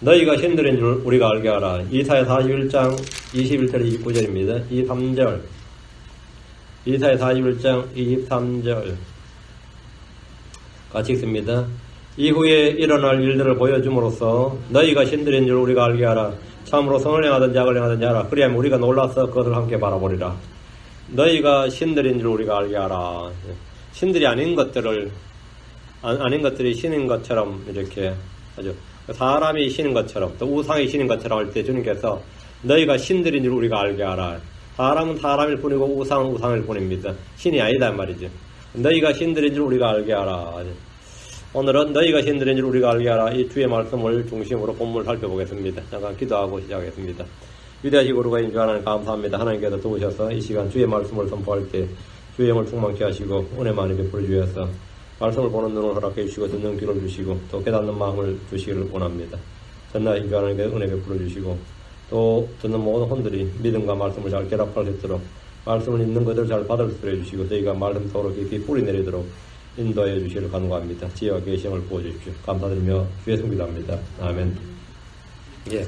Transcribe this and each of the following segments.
너희가 신들인 줄 우리가 알게 하라. 이사야 41장 21절 29절입니다. 23절. 이사야 41장 23절 같이 읽습니다. 이후에 일어날 일들을 보여줌으로써 너희가 신들인 줄 우리가 알게 하라. 참으로 선을 행하든지 악을 행하든지 하라. 그리하면 우리가 놀라서 그것을 함께 바라보리라. 너희가 신들인 줄 우리가 알게 하라. 신들이 아닌 것들이 신인 것처럼 이렇게 하죠. 사람이 신인 것처럼 또 우상이 신인 것처럼 할 때 주님께서 너희가 신들인 줄 우리가 알게 하라. 사람은 사람일 뿐이고 우상은 우상일 뿐입니다. 신이 아니다 말이죠. 너희가 신들인 줄 우리가 알게 하라. 오늘은 너희가 신들인 줄 우리가 알게 하라. 이 주의 말씀을 중심으로 본문을 살펴보겠습니다. 잠깐 기도하고 시작하겠습니다. 위대하시고 거룩하신 주 하나님 감사합니다. 하나님께서 도우셔서 이 시간 주의 말씀을 선포할 때 주의 영을 충만케 하시고 은혜 많이 베풀어 주셔서 말씀을 보는 눈을 허락해 주시고 듣는 귀를 주시고 또 깨닫는 마음을 주시기를 원합니다. 전나신 주 하나님께 은혜 베풀어 주시고 또 듣는 모든 혼들이 믿음과 말씀을 잘 결합할 수 있도록 말씀을 읽는 것을 잘 받을 수 있도록 해주시고 저희가 말씀 속으로 깊이 뿌리 내리도록 인도해 주시기를 간구합니다. 지혜와 계시함을 부어주십시오. 감사드리며 주의 성기도합니다. 아멘. 예.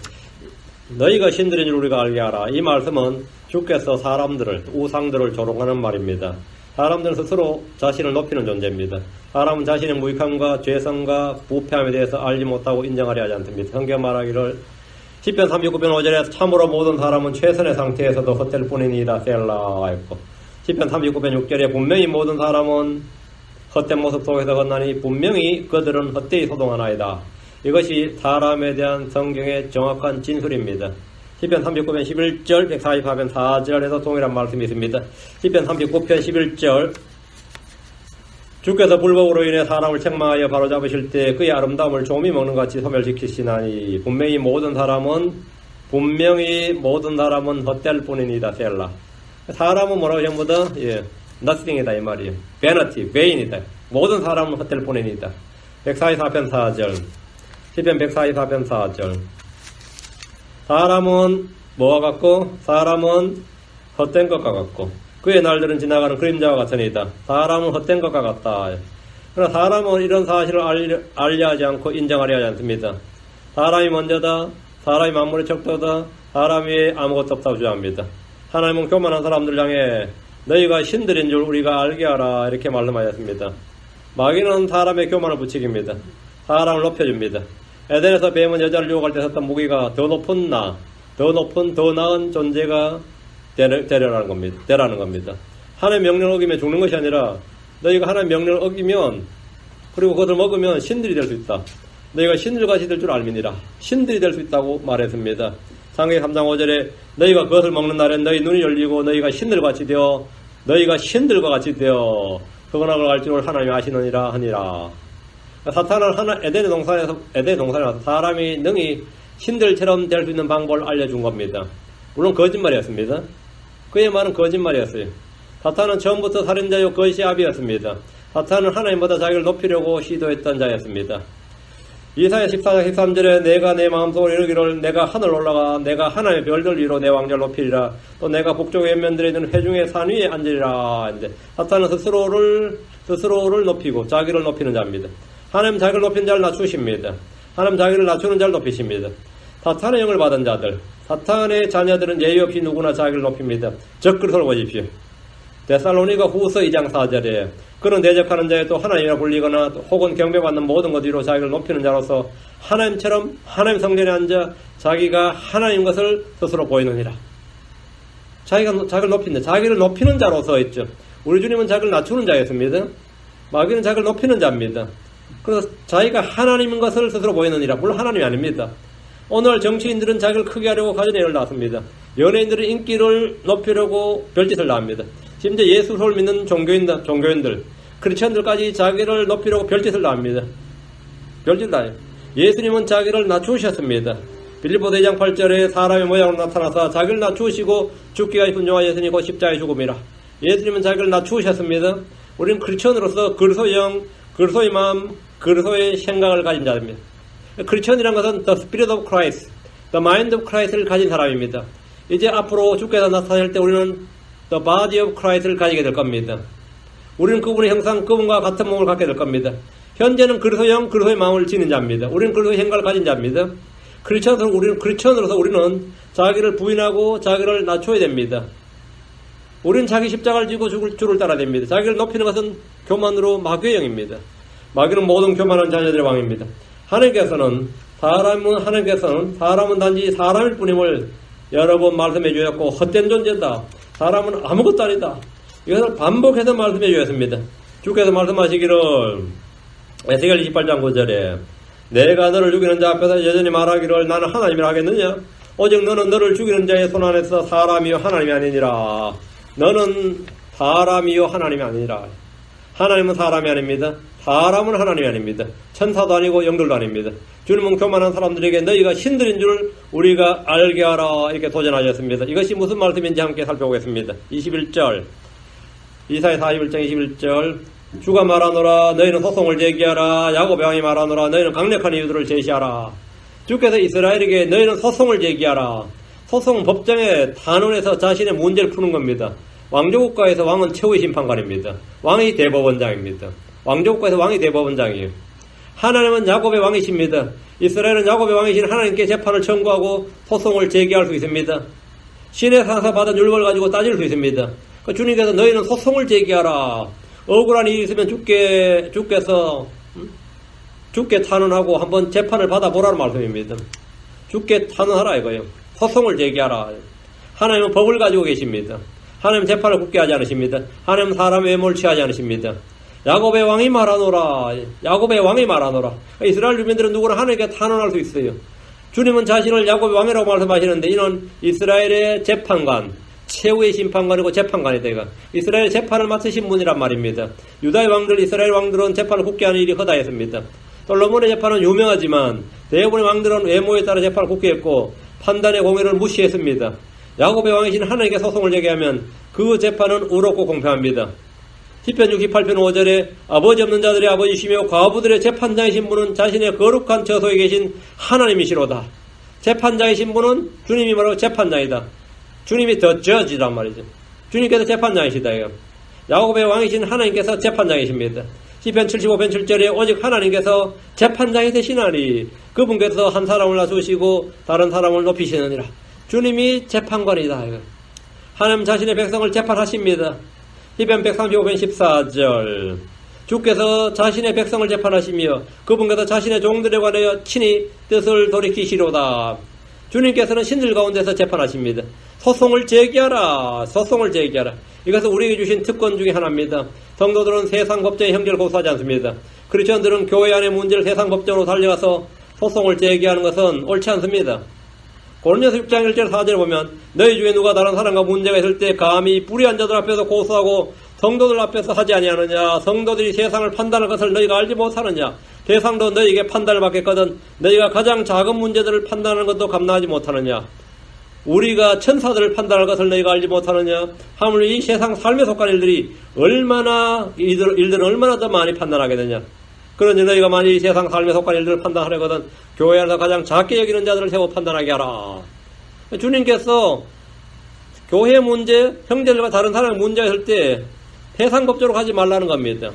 너희가 신들인 줄 우리가 알게 하라. 이 말씀은 주께서 사람들을 우상들을 조롱하는 말입니다. 사람들은 스스로 자신을 높이는 존재입니다. 사람은 자신의 무익함과 죄성과 부패함에 대해서 알지 못하고 인정하려 하지 않습니다. 성경 말하기를 시편 39편 5절에 참으로 모든 사람은 최선의 상태에서도 헛될 뿐이니이다 셀라 했고 시편 39편 6절에 분명히 모든 사람은 헛된 모습 속에서 걷나니 분명히 그들은 헛되이 소동하나이다. 이것이 사람에 대한 성경의 정확한 진술입니다. 시편 39편 11절 144편 4절에서 동일한 말씀이 있습니다. 시편 39편 11절 주께서 불법으로 인해 사람을 책망하여 바로잡으실 때 그의 아름다움을 조미 먹는 것 같이 소멸시키시나니 분명히 모든 사람은 헛될 뿐이니다 셀라. 사람은 뭐라고 전부 다 nothing이다 이 말이에요. vanity, vain이다. 모든 사람은 헛될 뿐이니다. 144편 4절 시편 144편 4절 사람은 뭐와 같고 사람은 헛된 것과 같고 그의 날들은 지나가는 그림자와 같으니이다. 사람은 헛된 것과 같다. 그러나 사람은 이런 사실을 알려 하지 않고 인정하려 하지 않습니다. 사람이 먼저다. 사람이 만물의 척도다. 사람 위에 아무것도 없다고 주장합니다. 하나님은 교만한 사람들 향해 너희가 신들인 줄 우리가 알게 하라 이렇게 말씀하셨습니다. 마귀는 사람의 교만을 부추깁니다. 사람을 높여줍니다. 에덴에서 뱀은 여자를 유혹할 때 썼던 무기가 더 높은 더 나은 존재가 되라는 겁니다. 하나님의 명령을 어기면 죽는 것이 아니라 너희가 하나님의 명령을 어기면 그리고 그것을 먹으면 신들이 될 수 있다. 너희가 신들같이 될 줄 알미니라. 신들이 될 수 있다고 말했습니다. 창세기 3장 5절에 너희가 그것을 먹는 날엔 너희 눈이 열리고 너희가 신들과 같이 되어 흑원학을 알 줄을 하나님이 아시느니라 하니라. 사탄은 에덴의 동산에서 사람이 능히 신들처럼 될 수 있는 방법을 알려준 겁니다. 물론 거짓말이었습니다. 그의 말은 거짓말이었어요. 사탄은 처음부터 살인자요 거시압이었습니다. 사탄은 하나님보다 자기를 높이려고 시도했던 자였습니다. 이사야 14장 13절에 내가 내 마음속으로 이르기를 내가 하늘 올라가 내가 하나님의 별들 위로 내 왕좌를 높이리라. 또 내가 북쪽의 연면들에 있는 회중의 산 위에 앉으리라. 사탄은 스스로를 높이고 자기를 높이는 자입니다. 하나님 자기를 높이는 자를 낮추십니다. 하나님 자기를 낮추는 자를 높이십니다. 사탄의 영을 받은 자들, 사탄의 자녀들은 예의 없이 누구나 자기를 높입니다. 적그리스도를 보십시오. 데살로니가 후서 2장 4절에 그는 대적하는 자에 또 하나님이라 불리거나 혹은 경배받는 모든 것 위로 자기를 높이는 자로서 하나님처럼 하나님 성전에 앉아 자기가 하나님 것을 스스로 보이느니라. 자기를 높인다. 자기를 높이는 자로서 있죠. 우리 주님은 자기를 낮추는 자였습니다. 마귀는 자기를 높이는 자입니다. 그래서 자기가 하나님인 것을 스스로 보이느니라. 물론 하나님이 아닙니다. 오늘 정치인들은 자기를 크게 하려고 가전예를 낳습니다. 연예인들은 인기를 높이려고 별짓을 낳습니다. 심지어 예수를 믿는 종교인들, 크리스천들까지 자기를 높이려고 별짓을 낳습니다. 별짓 나요. 예수님은 자기를 낮추셨습니다. 빌립보 2장 8절에 사람의 모양으로 나타나서 자기를 낮추시고 죽기가 순종하였으니 곧 십자가의 죽음이라. 예수님은 자기를 낮추셨습니다. 우리는 크리스천으로서 그리스도의 영, 그리스도의 마음, 그리스도의 생각을 가진 자입니다. 크리스천이라는 것은 the spirit of Christ, the mind of Christ를 가진 사람입니다. 이제 앞으로 주께서 나타날 때 우리는 the body of Christ를 가지게 될 겁니다. 우리는 그분의 형상, 그분과 같은 몸을 갖게 될 겁니다. 현재는 그리스도의 영, 그리스도의 마음을 지닌 자입니다. 우리는 그리스도의 생각을 가진 자입니다. 크리스천으로서 우리는 자기를 부인하고 자기를 낮춰야 됩니다. 우리는 자기 십자가를 지고 죽을 줄을 따라야 됩니다. 자기를 높이는 것은 교만으로 마귀의 영입니다. 마귀는 모든 교만한 자녀들의 왕입니다. 하나님께서는 사람은 단지 사람일 뿐임을 여러 번 말씀해 주셨고, 헛된 존재다. 사람은 아무것도 아니다. 이것을 반복해서 말씀해 주셨습니다. 주께서 말씀하시기를 에스겔 28장 9절에 내가 너를 죽이는 자 앞에서 여전히 말하기를 나는 하나님이라 하겠느냐? 오직 너는 너를 죽이는 자의 손 안에서 사람이요 하나님이 아니니라. 너는 사람이요 하나님이 아니니라. 하나님은 사람이 아닙니다. 사람은 하나님이 아닙니다. 천사도 아니고 영들도 아닙니다. 주님은 교만한 사람들에게 너희가 신들인 줄 우리가 알게 하라 이렇게 도전하셨습니다. 이것이 무슨 말씀인지 함께 살펴보겠습니다. 21절 이사야 41장 21절 주가 말하노라 너희는 소송을 제기하라. 야곱의 왕이 말하노라 너희는 강력한 이유들을 제시하라. 주께서 이스라엘에게 너희는 소송을 제기하라. 소송은 법정에 탄원해서 자신의 문제를 푸는 겁니다. 왕조국가에서 왕은 최후의 심판관입니다. 왕이 대법원장입니다. 왕조국가에서 왕이 대법원장이에요. 하나님은 야곱의 왕이십니다. 이스라엘은 야곱의 왕이신 하나님께 재판을 청구하고 소송을 제기할 수 있습니다. 신의 상에서 받은 율법을 가지고 따질 수 있습니다. 주님께서 너희는 소송을 제기하라. 억울한 일이 있으면 주께서 주께 탄원하고 한번 재판을 받아보라는 말씀입니다. 주께 탄원하라 이거예요. 소송을 제기하라. 하나님은 법을 가지고 계십니다. 하나님은 재판을 굳게 하지 않으십니다. 하나님은 사람의 외모를 취하지 않으십니다. 야곱의 왕이 말하노라. 야곱의 왕이 말하노라. 이스라엘 주민들은 누구나 하나님께 탄원할 수 있어요. 주님은 자신을 야곱의 왕이라고 말씀하시는데 이는 이스라엘의 재판관, 최후의 심판관이고 재판관이다. 이거. 이스라엘 재판을 맡으신 분이란 말입니다. 유다의 왕들, 이스라엘 왕들은 재판을 굳게 하는 일이 허다했습니다. 솔로몬의 재판은 유명하지만 대부분의 왕들은 외모에 따라 재판을 굳게 했고 판단의 공의를 무시했습니다. 야곱의 왕이신 하나님께 소송을 제기하면 그 재판은 의롭고 공평합니다. 시편 68편 5절에 아버지 없는 자들의 아버지시며 과부들의 재판장이신 분은 자신의 거룩한 처소에 계신 하나님이시로다. 재판장이신 분은 주님이 말하고 재판장이다. 주님이 더 저지란 말이죠. 주님께서 재판장이시다. 이거. 야곱의 왕이신 하나님께서 재판장이십니다. 시편 75편 7절에 오직 하나님께서 재판장이 되시나니 그분께서 한 사람을 낮추시고 다른 사람을 높이시느니라. 주님이 재판관이다. 이거. 하나님 자신의 백성을 재판하십니다. 시편 135편 14절 주께서 자신의 백성을 재판하시며 그분께서 자신의 종들에 관하여 친히 뜻을 돌이키시로다. 주님께서는 신들 가운데서 재판하십니다. 소송을 제기하라. 소송을 제기하라. 이것은 우리에게 주신 특권 중에 하나입니다. 성도들은 세상 법정에 형제를 고소하지 않습니다. 크리스천들은 교회 안의 문제를 세상 법정으로 달려가서 소송을 제기하는 것은 옳지 않습니다. 고린도서 6장 1절 4절에 보면 너희 중에 누가 다른 사람과 문제가 있을 때 감히 불의한 자들 앞에서 고소하고 성도들 앞에서 하지 아니하느냐. 성도들이 세상을 판단할 것을 너희가 알지 못하느냐. 세상도 너희에게 판단을 받겠거든 너희가 가장 작은 문제들을 판단하는 것도 감당하지 못하느냐. 우리가 천사들을 판단할 것을 너희가 알지 못하느냐. 하물며 이 세상 삶에 속한 일들은 얼마나 더 많이 판단하겠느냐. 그러니 너희가 만일 이 세상 삶에 속한 일들을 판단하려거든 교회 안에서 가장 작게 여기는 자들을 세워 판단하게 하라. 주님께서 교회 문제, 형제들과 다른 사람의 문제가 있을 때 세상 법적으로 가지 말라는 겁니다.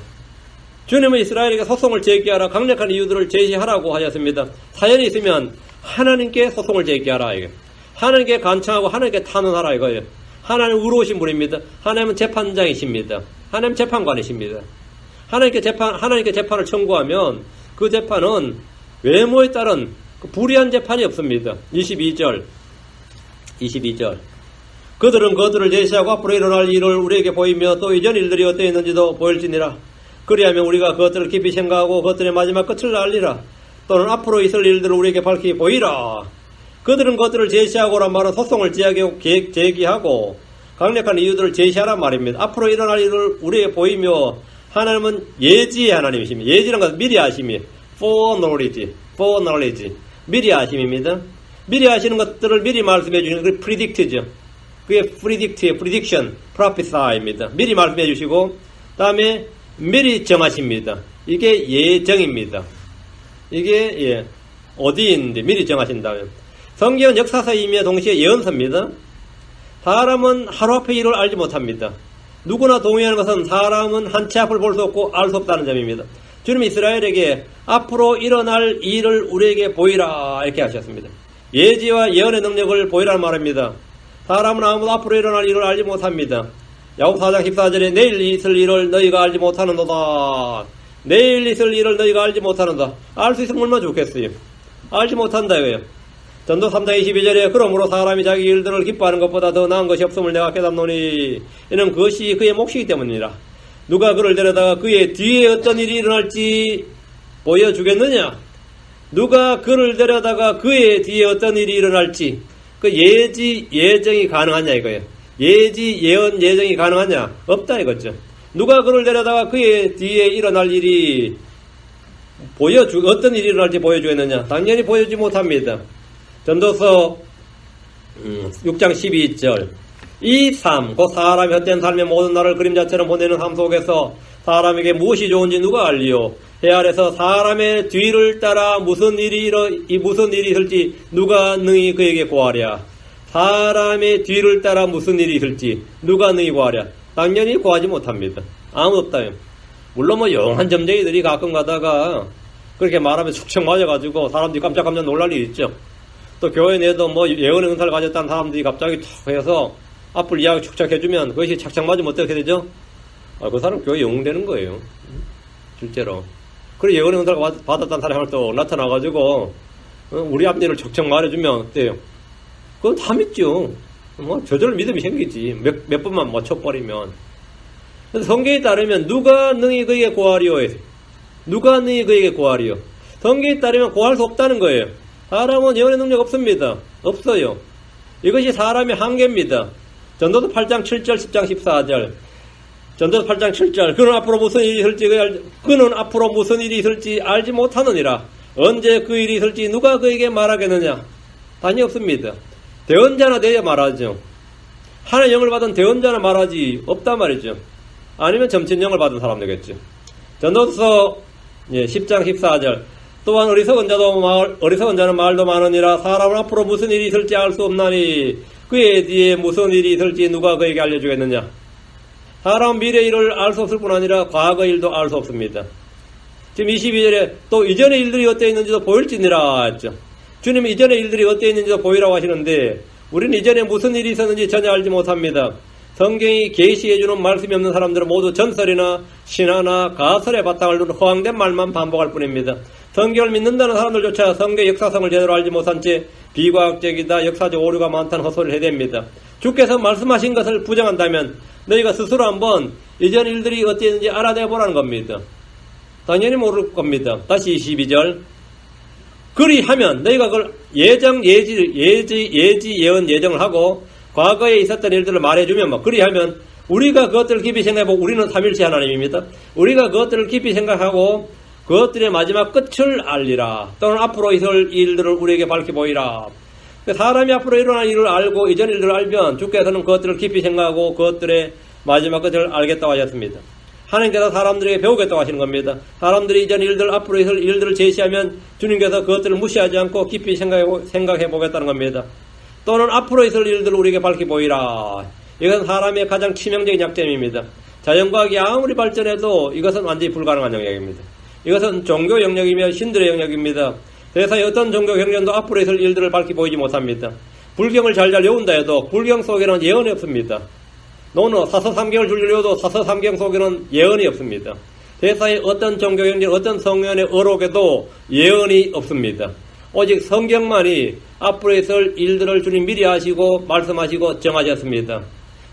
주님은 이스라엘에게 소송을 제기하라. 강력한 이유들을 제시하라고 하셨습니다. 사연이 있으면 하나님께 소송을 제기하라. 이게. 하나님께 간청하고 하나님께 탄원하라 이거예요. 하나님은 의로우신 분입니다. 하나님은 재판장이십니다. 하나님 재판관이십니다. 하나님께 재판을 청구하면 그 재판은 외모에 따른 불의한 재판이 없습니다. 22절 그들은 그들을 제시하고 앞으로 일어날 일을 우리에게 보이며 또 이전 일들이 어떠했는지도 보일지니라. 그리하면 우리가 그것들을 깊이 생각하고 그것들의 마지막 끝을 알리라. 또는 앞으로 있을 일들을 우리에게 밝히 보이라. 그들은 그것들을 제시하고란 말은 소송을 제기하고 강력한 이유들을 제시하란 말입니다. 앞으로 일어날 일을 우리에게 보이며 하나님은 예지의 하나님이십니다. 예지라는 것은 미리 아심이에요. foreknowledge. 미리 아심입니다. 미리 아시는 것들을 미리 말씀해 주시는 그 predict죠. 그게 prediction, prophesy입니다. 미리 말씀해 주시고 다음에 미리 정하십니다. 이게 예정입니다. 이게 어디인데 미리 정하신다면 성경은 역사서이며 동시에 예언서입니다. 사람은 하루 앞의 일을 알지 못합니다. 누구나 동의하는 것은 사람은 한 치 앞을 볼 수 없고 알 수 없다는 점입니다. 주님이 이스라엘에게 앞으로 일어날 일을 우리에게 보이라 이렇게 하셨습니다. 예지와 예언의 능력을 보이라는 말입니다. 사람은 아무도 앞으로 일어날 일을 알지 못합니다. 야곱 4장 14절에 내일 있을 일을 너희가 알지 못하는도다. 내일 있을 일을 너희가 알지 못하는다. 알 수 있으면 얼마나 좋겠어요. 알지 못한다 이거예요. 전도 3장 22절에 그러므로 사람이 자기 일들을 기뻐하는 것보다 더 나은 것이 없음을 내가 깨닫노니 이는 그것이 그의 몫이기 때문이라. 누가 그를 데려다가 그의 뒤에 어떤 일이 일어날지 보여주겠느냐? 누가 그를 데려다가 그의 뒤에 어떤 일이 일어날지 그 예정이 가능하냐 이거예요. 예언 예정이 가능하냐? 없다 이거죠. 누가 그를 데려다가 그의 뒤에 일어날 일이 어떤 일이 일어날지 보여주겠느냐? 당연히 보여주지 못합니다. 전도서 6장 12절 이 삶, 곧 사람이 헛된 삶의 모든 날을 그림자처럼 보내는 삶 속에서 사람에게 무엇이 좋은지 누가 알리요? 해 아래서 사람의 뒤를 따라 무슨 일이 있을지 누가 능히 그에게 고하랴? 사람의 뒤를 따라 무슨 일이 있을지 누가 능히 고하랴? 당연히 고하지 못합니다. 아무도 없다요. 물론 뭐 영한 점쟁이들이 가끔 가다가 그렇게 말하면 축척 맞아가지고 사람들이 깜짝깜짝 놀랄 일이 있죠. 또 교회 내에도 뭐 예언의 은사를 가졌다는 사람들이 갑자기 툭 해서 앞을 이야기 축척해주면 그것이 착착 맞으면 어떻게 되죠? 그 사람 교회 영웅되는 거예요. 실제로. 그리고 예언의 은사를 받았다는 사람을 또 나타나가지고 우리 앞일을 척척 말해주면 어때요? 그건 다 믿죠. 뭐 저절로 믿음이 생기지. 몇 번만 맞춰버리면. 그래서 성경에 따르면 누가 능히 그에게 고하리요? 누가 능히 그에게 고하리요? 성경에 따르면 고할 수 없다는 거예요. 사람은 예언의 능력 없습니다. 없어요. 이것이 사람의 한계입니다. 전도서 8장 7절 10장 14절 전도서 8장 7절 그는 앞으로 무슨 일이 있을지 알지 못하느니라. 언제 그 일이 있을지 누가 그에게 말하겠느냐? 단이 없습니다. 대언자나 돼야 말하죠. 하나의 영을 받은 대언자나 말하지 없단 말이죠. 아니면 점친영을 받은 사람 되겠죠. 전도서 10장 14절 또한 어리석은 자는 말도 많으니라. 사람은 앞으로 무슨 일이 있을지 알 수 없나니 그의 뒤에 무슨 일이 있을지 누가 그에게 알려주겠느냐. 사람 미래 일을 알 수 없을 뿐 아니라 과거 일도 알 수 없습니다. 지금 22절에 또 이전의 일들이 어떠 있는지도 보일지니라 했죠. 주님이 이전의 일들이 어떠 있는지도 보이라고 하시는데 우리는 이전에 무슨 일이 있었는지 전혀 알지 못합니다. 성경이 계시해주는 말씀이 없는 사람들은 모두 전설이나 신화나 가설의 바탕을 두는 허황된 말만 반복할 뿐입니다. 성경을 믿는다는 사람들조차 성경의 역사성을 제대로 알지 못한 채 비과학적이다, 역사적 오류가 많다는 헛소리를 해댑니다. 주께서 말씀하신 것을 부정한다면 너희가 스스로 한번 이전 일들이 어땠는지 알아내보라는 겁니다. 당연히 모를 겁니다. 다시 22절 그리하면 너희가 그걸 예언 예정을 하고 과거에 있었던 일들을 말해주면 그리하면 우리가 그것들을 깊이 생각해보고 우리는 삼일체 하나님입니다. 우리가 그것들을 깊이 생각하고 그것들의 마지막 끝을 알리라. 또는 앞으로 있을 일들을 우리에게 밝히 보이라. 사람이 앞으로 일어날 일을 알고 이전 일들을 알면 주께서는 그것들을 깊이 생각하고 그것들의 마지막 끝을 알겠다고 하셨습니다. 하나님께서 사람들에게 배우겠다고 하시는 겁니다. 사람들이 이전 일들, 앞으로 있을 일들을 제시하면 주님께서 그것들을 무시하지 않고 깊이 생각해 보겠다는 겁니다. 또는 앞으로 있을 일들을 우리에게 밝히 보이라. 이것은 사람의 가장 치명적인 약점입니다. 자연과학이 아무리 발전해도 이것은 완전히 불가능한 영역입니다. 이것은 종교 영역이며 신들의 영역입니다. 세상의 어떤 종교 경전도 앞으로 있을 일들을 밝히 보이지 못합니다. 불경을 잘 외운다 해도 불경 속에는 예언이 없습니다. 노노 사서삼경을 줄 외워도 사서삼경 속에는 예언이 없습니다. 세상의 어떤 종교 경전, 어떤 성경의 어록에도 예언이 없습니다. 오직 성경만이 앞으로 있을 일들을 주님 미리 하시고 말씀하시고 정하셨습니다.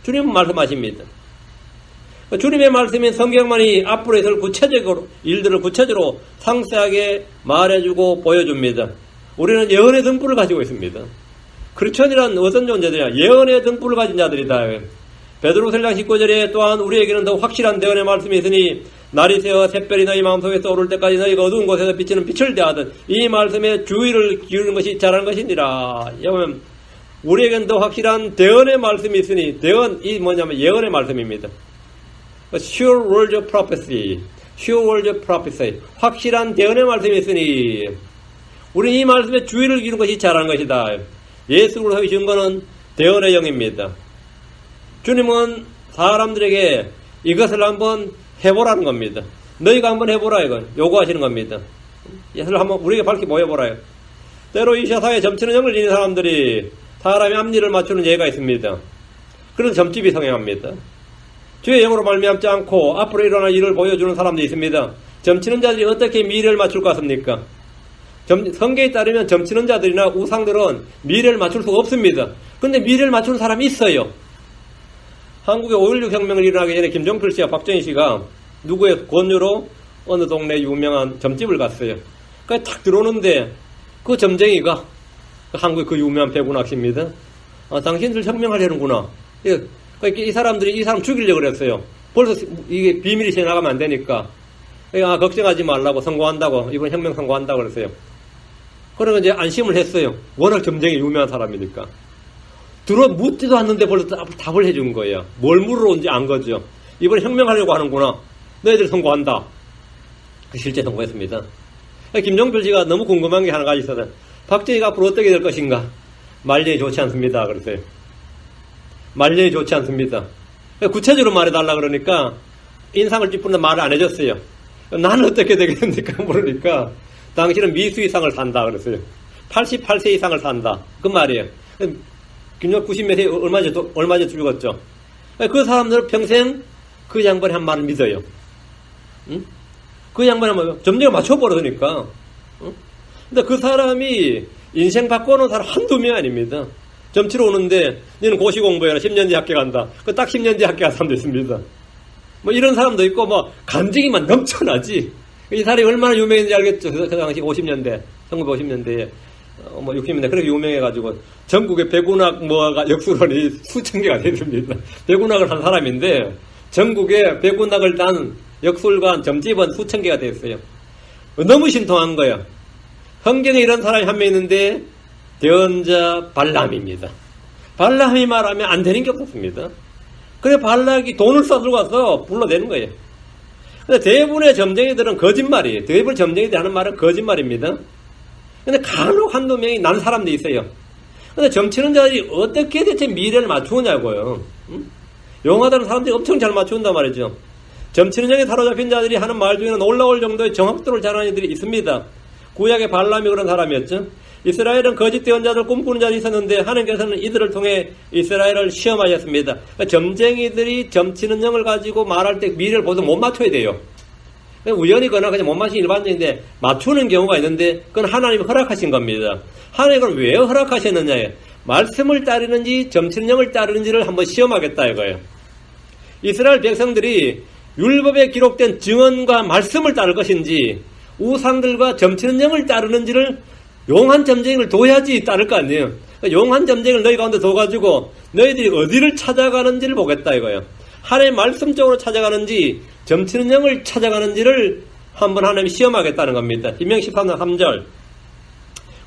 주님은 말씀하십니다. 주님의 말씀인 성경만이 앞으로 있을 일들을 구체적으로 상세하게 말해주고 보여줍니다. 우리는 예언의 등불을 가지고 있습니다. 크리스천이란 어떤 존재들이냐? 예언의 등불을 가진 자들이다. 베드로후서 1장 19절에 또한 우리에게는 더 확실한 대언의 말씀이 있으니 날이 새어 샛별이 너희 마음속에 떠오를 때까지 너희가 어두운 곳에서 비치는 빛을 대하듯 이 말씀에 주의를 기울이는 것이 잘하는 것이니라. 여러분, 우리에게는 더 확실한 대언의 말씀이 있으니 대언이 뭐냐면 예언의 말씀입니다. Sure words of prophecy, sure words of prophecy. 확실한 대언의 말씀이 있으니 우리는 이 말씀에 주의를 기울이는 것이 잘하는 것이다. 예수 그리스도의 증거는 대언의 영입니다. 주님은 사람들에게 이것을 한번 해보라는 겁니다. 너희가 한번 해보라 이거 요구하시는 겁니다. 예수를 한번 우리에게 밝히 보여보라요. 때로 이 세상에 점치는 영을 지닌 사람들이 사람의 앞니를 맞추는 예가 있습니다. 그래서 점집이 성행합니다. 주의 영으로 말미암지 않고 앞으로 일어날 일을 보여주는 사람도 있습니다. 점치는 자들이 어떻게 미래를 맞출 것 같습니까? 성경에 따르면 점치는 자들이나 우상들은 미래를 맞출 수가 없습니다. 근데 미래를 맞추는 사람이 있어요. 한국의 5.16 혁명을 일어나기 전에 김종필 씨와 박정희 씨가 누구의 권유로 어느 동네 유명한 점집을 갔어요. 그러니까 탁 들어오는데 그 점쟁이가 한국의 그 유명한 배구낙 씨입니다. 당신들 혁명하려는구나. 그러니까 이 사람들이 이 사람 죽이려고 그랬어요. 벌써 이게 비밀이 새나가면 안 되니까. 걱정하지 말라고 선고한다고, 이번 혁명 선고한다고 그랬어요. 그러면 이제 안심을 했어요. 워낙 점쟁이 유명한 사람이니까. 묻지도 않는데 벌써 답을 해준 거예요. 뭘 물으러 온지 안 거죠. 이번에 혁명하려고 하는구나. 너희들 선고한다. 실제 선고했습니다. 김종필 씨가 너무 궁금한 게 하나가 있어서 박정희가 앞으로 어떻게 될 것인가. 말년이 좋지 않습니다. 그랬어요. 말년이 좋지 않습니다. 구체적으로 말해달라 그러니까 인상을 찌푸는데 말을 안 해줬어요. 나는 어떻게 되겠습니까? 모르니까 당신은 미수 이상을 산다 그랬어요. 88세 이상을 산다. 그 말이에요. 김종 90몇 세 얼마 전에 죽었죠. 그 사람들은 평생 그 양반이 한 말을 믿어요. 응? 그 양반이 한 말, 점점 맞춰버리니까. 응? 근데 그 사람이 인생 바꿔놓은 사람 한두 명 아닙니다. 점치러 오는데 너는 고시 공부해라. 10년제 학교 간다. 그 딱 10년제 학교 간 사람도 있습니다. 뭐 이런 사람도 있고 뭐 간증이만 넘쳐나지. 이 사람이 얼마나 유명했는지 알겠죠. 그 당시 50년대, 1950년대에 뭐 60년대 그렇게 유명해가지고 전국에 배구낙 뭐가 역술원이 수천 개가 됐습니다. 배구낙을 한 사람인데 전국에 배구낙을 딴 역술관 점집은 수천 개가 됐어요. 너무 신통한 거예요. 성경에 이런 사람이 한 명 있는데 대언자 발람입니다. 발람이 말하면 안 되는 게 없었습니다. 그래 발락이 돈을 써들고 가서 불러대는 거예요. 근데 대부분의 점쟁이들은 거짓말이에요. 대부분 점쟁이들이 하는 말은 거짓말입니다. 근데 간혹 한두 명이 난 사람도 있어요. 근데 점치는 자들이 어떻게 대체 미래를 맞추냐고요. 응? 용하다는 사람들이 엄청 잘 맞춘단 말이죠. 점치는 영에 사로잡힌 자들이 하는 말 중에는 놀라울 정도의 정확도를 잘하는 이들이 있습니다. 구약의 발람이 그런 사람이었죠. 이스라엘은 거짓 대언자들 꿈꾸는 자들이 있었는데 하나님께서는 이들을 통해 이스라엘을 시험하셨습니다. 그러니까 점쟁이들이 점치는 영을 가지고 말할 때 미래를 보통 못 맞춰야 돼요. 우연이거나 그냥 못 맞추는 일반적인데 맞추는 경우가 있는데 그건 하나님이 허락하신 겁니다. 하나님은 왜 허락하셨느냐에 말씀을 따르는지 점치는 영을 따르는지를 한번 시험하겠다 이거예요. 이스라엘 백성들이 율법에 기록된 증언과 말씀을 따를 것인지 우상들과 점치는 영을 따르는지를 용한 점쟁이를 둬야지 따를 거 아니에요. 용한 점쟁이를 너희 가운데 둬가지고 너희들이 어디를 찾아가는지를 보겠다 이거예요. 하나님의 말씀 쪽으로 찾아가는지 점치는 영을 찾아가는지를 한번 하나님이 시험하겠다는 겁니다. 신명기 13장 3절.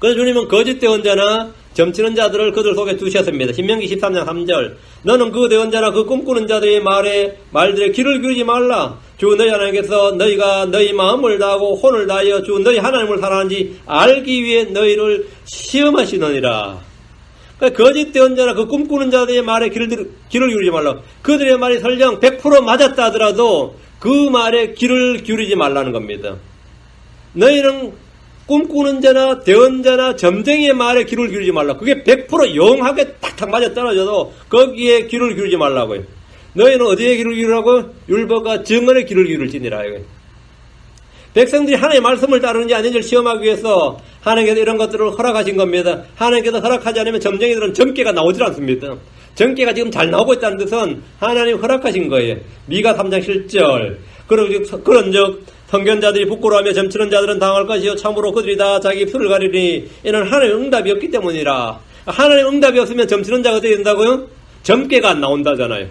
그래서 주님은 거짓 대언자나 점치는 자들을 그들 속에 두셨습니다. 신명기 13장 3절. 너는 그 대언자나 그 꿈꾸는 자들의 말들에 귀를 기울이지 말라. 주 너희 하나님께서 너희가 너희 마음을 다하고 혼을 다하여 주 너희 하나님을 사랑하는지 알기 위해 너희를 시험하시느니라. 그러니까 거짓 대언자나 그 꿈꾸는 자들의 말에 귀를 기울이지 말라. 그들의 말이 설령 100% 맞았다 하더라도 그 말에 귀를 기울이지 말라는 겁니다. 너희는 꿈꾸는 자나 대언자나 점쟁이의 말에 귀를 기울이지 말라. 그게 100% 영하게 탁탁 맞아 떨어져도 거기에 귀를 기울이지 말라고요. 너희는 어디에 귀를 기울이라고? 율법과 증언에 귀를 기울일지니라. 백성들이 하나님의 말씀을 따르는지 아닌지를 시험하기 위해서 하나님께서 이런 것들을 허락하신 겁니다. 하나님께서 허락하지 않으면 점쟁이들은 점괘가 나오질 않습니다. 점괘가 지금 잘 나오고 있다는 뜻은 하나님 허락하신 거예요. 미가 3장 7절. 그런즉 선견자들이 부끄러워하며 점치는 자들은 당할 것이요 참으로 그들이 다 자기 표를 가리니 이는 하나님의 응답이 없기 때문이라. 하나님의 응답이 없으면 점치는 자가 어떻게 된다고요? 점괘가 안 나온다잖아요.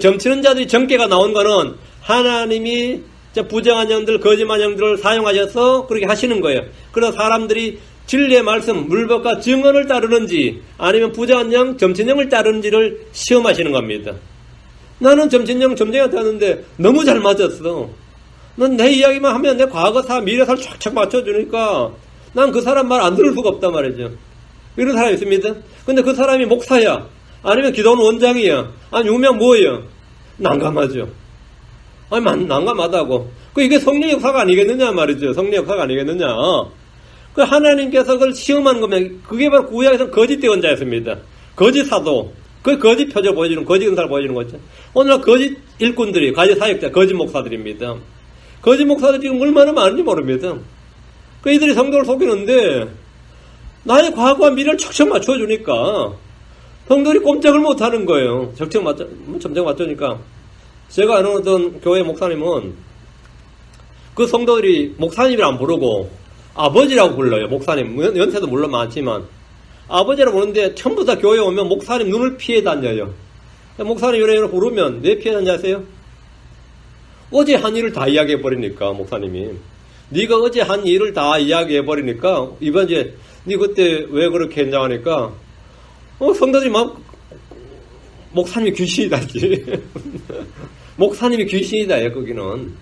점치는 자들이 점괘가 나온 거는 하나님이 부정한 영들, 거짓말 영들을 사용하셔서 그렇게 하시는 거예요. 그래서 사람들이 진리의 말씀, 율법과 증언을 따르는지 아니면 부정한 영, 점치는 영을 따르는지를 시험하시는 겁니다. 나는 점치는 영, 점쟁이한테 하는데 너무 잘 맞았어. 넌 내 이야기만 하면 내 과거사, 미래사를 촥촥 맞춰주니까 난 그 사람 말 안 들을 수가 없단 말이죠. 이런 사람이 있습니다. 근데 그 사람이 목사야. 아니면 기도원 원장이야. 아니 유명 뭐예요? 난감하죠. 아니, 난감하다고. 이게 성령 역사가 아니겠느냐 말이죠. 성령 역사가 아니겠느냐. 하나님께서 그걸 시험한 거면, 그게 바로 구약에서는 거짓 대언자였습니다. 거짓 사도. 그 거짓 표적 보여주는, 거짓 은사를 보여주는 거죠. 오늘날 거짓 일꾼들이, 거짓 사역자, 거짓 목사들입니다. 거짓 목사들이 지금 얼마나 많은지 모릅니다. 이들이 성도를 속이는데, 나의 과거와 미래를 척척 맞춰주니까, 성도들이 꼼짝을 못 하는 거예요. 척척 맞춰니까. 제가 아는 어떤 교회 목사님은, 그 성도들이 목사님이라 안 부르고, 아버지라고 불러요. 목사님. 연세도 물론 많지만. 아버지라고 부르는데, 전부 다 교회에 오면 목사님 눈을 피해 다녀요. 목사님 이래 부르면, 왜 피해 다녀세요? 어제 한 일을 다 이야기해버리니까, 목사님이. 네가 어제 한 일을 다 이야기해버리니까, 이번 주에, 네 그때 왜 그렇게 했냐 하니까, 성도들이 막, 목사님이 귀신이다지. 목사님이 귀신이다, 거기는.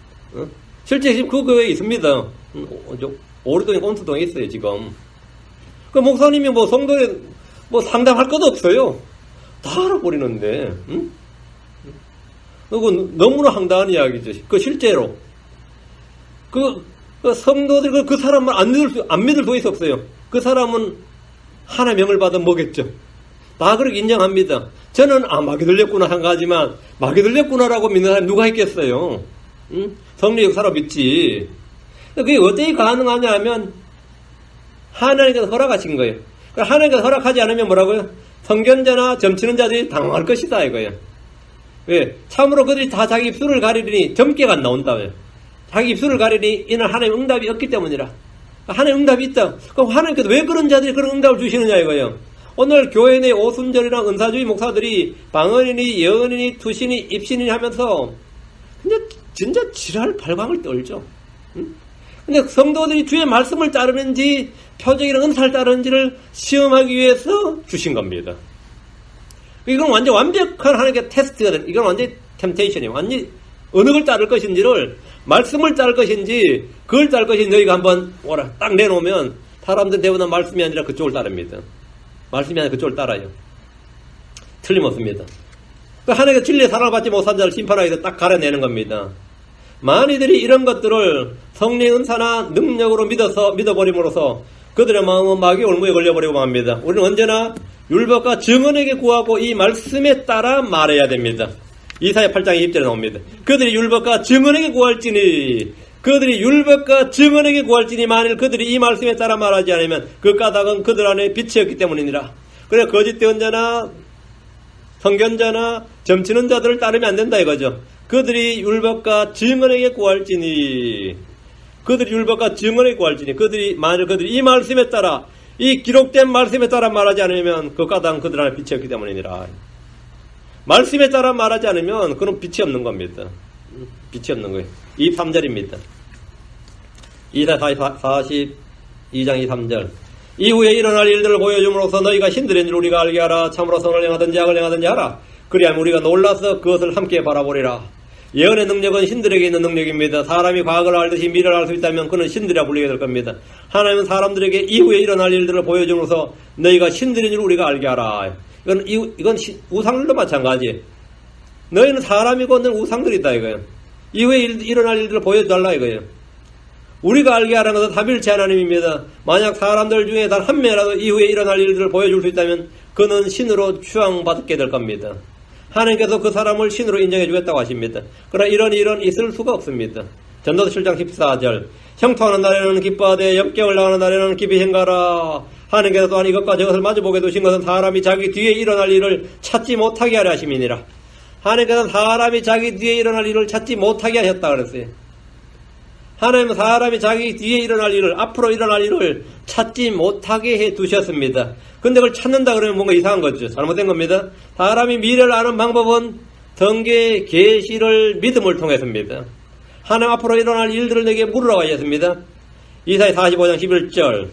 실제 지금 그 교회에 있습니다. 오르동에 꼼수동에 있어요, 지금. 목사님이 성도에 상담할 것도 없어요. 다 알아버리는데, 응? 그건 너무나 황당한 이야기죠. 실제로. 성도들, 그 사람은 안 믿을 수 없어요. 그 사람은 하나의 명을 받아 뭐겠죠. 다 그렇게 인정합니다. 저는, 마귀 들렸구나 생각하지만, 마귀 들렸구나라고 믿는 사람이 누가 있겠어요. 응? 성령 역사로 믿지. 그게 어떻게 가능하냐 하면, 하나님께서 허락하신 거예요. 하나님께서 허락하지 않으면 뭐라고요? 성견자나 점치는 자들이 당황할 것이다, 이거예요. 왜? 참으로 그들이 다 자기 입술을 가리리니 점괘가 안 나온다고요. 자기 입술을 가리니 이는 하나님의 응답이 없기 때문이라. 하나님의 응답이 있다. 그럼 하나님께서 왜 그런 자들이 그런 응답을 주시느냐, 이거예요. 오늘 교회 내 오순절이나 은사주의 목사들이 방언이니 예언이니 투신이 입신이니 하면서 진짜 지랄 발광을 떨죠. 응? 근데 성도들이 주의 말씀을 따르는지 표적이나 은사를 따르는지를 시험하기 위해서 주신 겁니다. 이건 완전 완벽한 하나님의 테스트가 된, 이건 완전 템테이션이에요. 완전 어느 걸 따를 것인지를, 말씀을 따를 것인지 그걸 따를 것인지 너희가 한번 딱 내놓으면 사람들은 대부분 말씀이 아니라 그쪽을 따릅니다. 말씀이 아니라 그쪽을 따라요. 틀림없습니다. 하나님의 진리의 사랑을 받지 못한 자를 심판하기 위해서 딱 가려내는 겁니다. 많이들이 이런 것들을 성령 은사나 능력으로 믿어버림으로써 그들의 마음은 마귀의 올무에 걸려버리고 맙니다. 우리는 언제나 율법과 증언에게 구하고 이 말씀에 따라 말해야 됩니다. 이사야 8장 20절에 나옵니다. 그들이 율법과 증언에게 구할지니 만일 그들이 이 말씀에 따라 말하지 않으면 그 까닭은 그들 안에 빛이 없기 때문이니라. 그래 거짓 대언자나 성견자나 점치는 자들을 따르면 안 된다 이거죠. 그들이 율법과 증언에게 구할지니 만일 그들이 이 말씀에 따라, 이 기록된 말씀에 따라 말하지 않으면 그 까닭은 그들 안에 빛이 없기 때문이니라. 말씀에 따라 말하지 않으면 그건 빛이 없는 겁니다. 빛이 없는 거예요. 23절입니다. 이사 42장 23절. 이후에 일어날 일들을 보여줌으로써 너희가 신들인 줄 우리가 알게 하라. 참으로 선을 행하든지 악을 행하든지 하라. 그리하면 우리가 놀라서 그것을 함께 바라보리라. 예언의 능력은 신들에게 있는 능력입니다. 사람이 과거를 알듯이 미래를 알 수 있다면 그는 신들이라 불리게 될 겁니다. 하나님은 사람들에게 이후에 일어날 일들을 보여줌으로써 너희가 신들인 줄 우리가 알게 하라. 이건 우상들도 마찬가지. 너희는 사람이고 너는 우상들이다 이거예요. 이후에 일어날 일들을 보여달라 이거예요. 우리가 알게 하라는 것은 삼일체 하나님입니다. 만약 사람들 중에 단 한 명이라도 이후에 일어날 일들을 보여줄 수 있다면 그는 신으로 추앙받게 될 겁니다. 하나님께서 그 사람을 신으로 인정해 주겠다고 하십니다. 그러나 이런 일은 있을 수가 없습니다. 전도서 7장 14절. 형통하는 날에는 기뻐하되 역경을 당하는 날에는 기피 행가라. 하나님께서 또한 이것과 저것을 마주보게 두신 것은 사람이 자기 뒤에 일어날 일을 찾지 못하게 하려 하심이니라. 하나님께서는 사람이 자기 뒤에 일어날 일을 찾지 못하게 하셨다 그랬어요. 하나님은 사람이 자기 뒤에 일어날 일을, 앞으로 일어날 일을 찾지 못하게 해 두셨습니다. 근데 그걸 찾는다 그러면 뭔가 이상한 거죠. 잘못된 겁니다. 사람이 미래를 아는 방법은 성경의 계시를 믿음을 통해서입니다. 하나님 앞으로 일어날 일들을 내게 물으라고 하셨습니다. 이사야 45장 11절.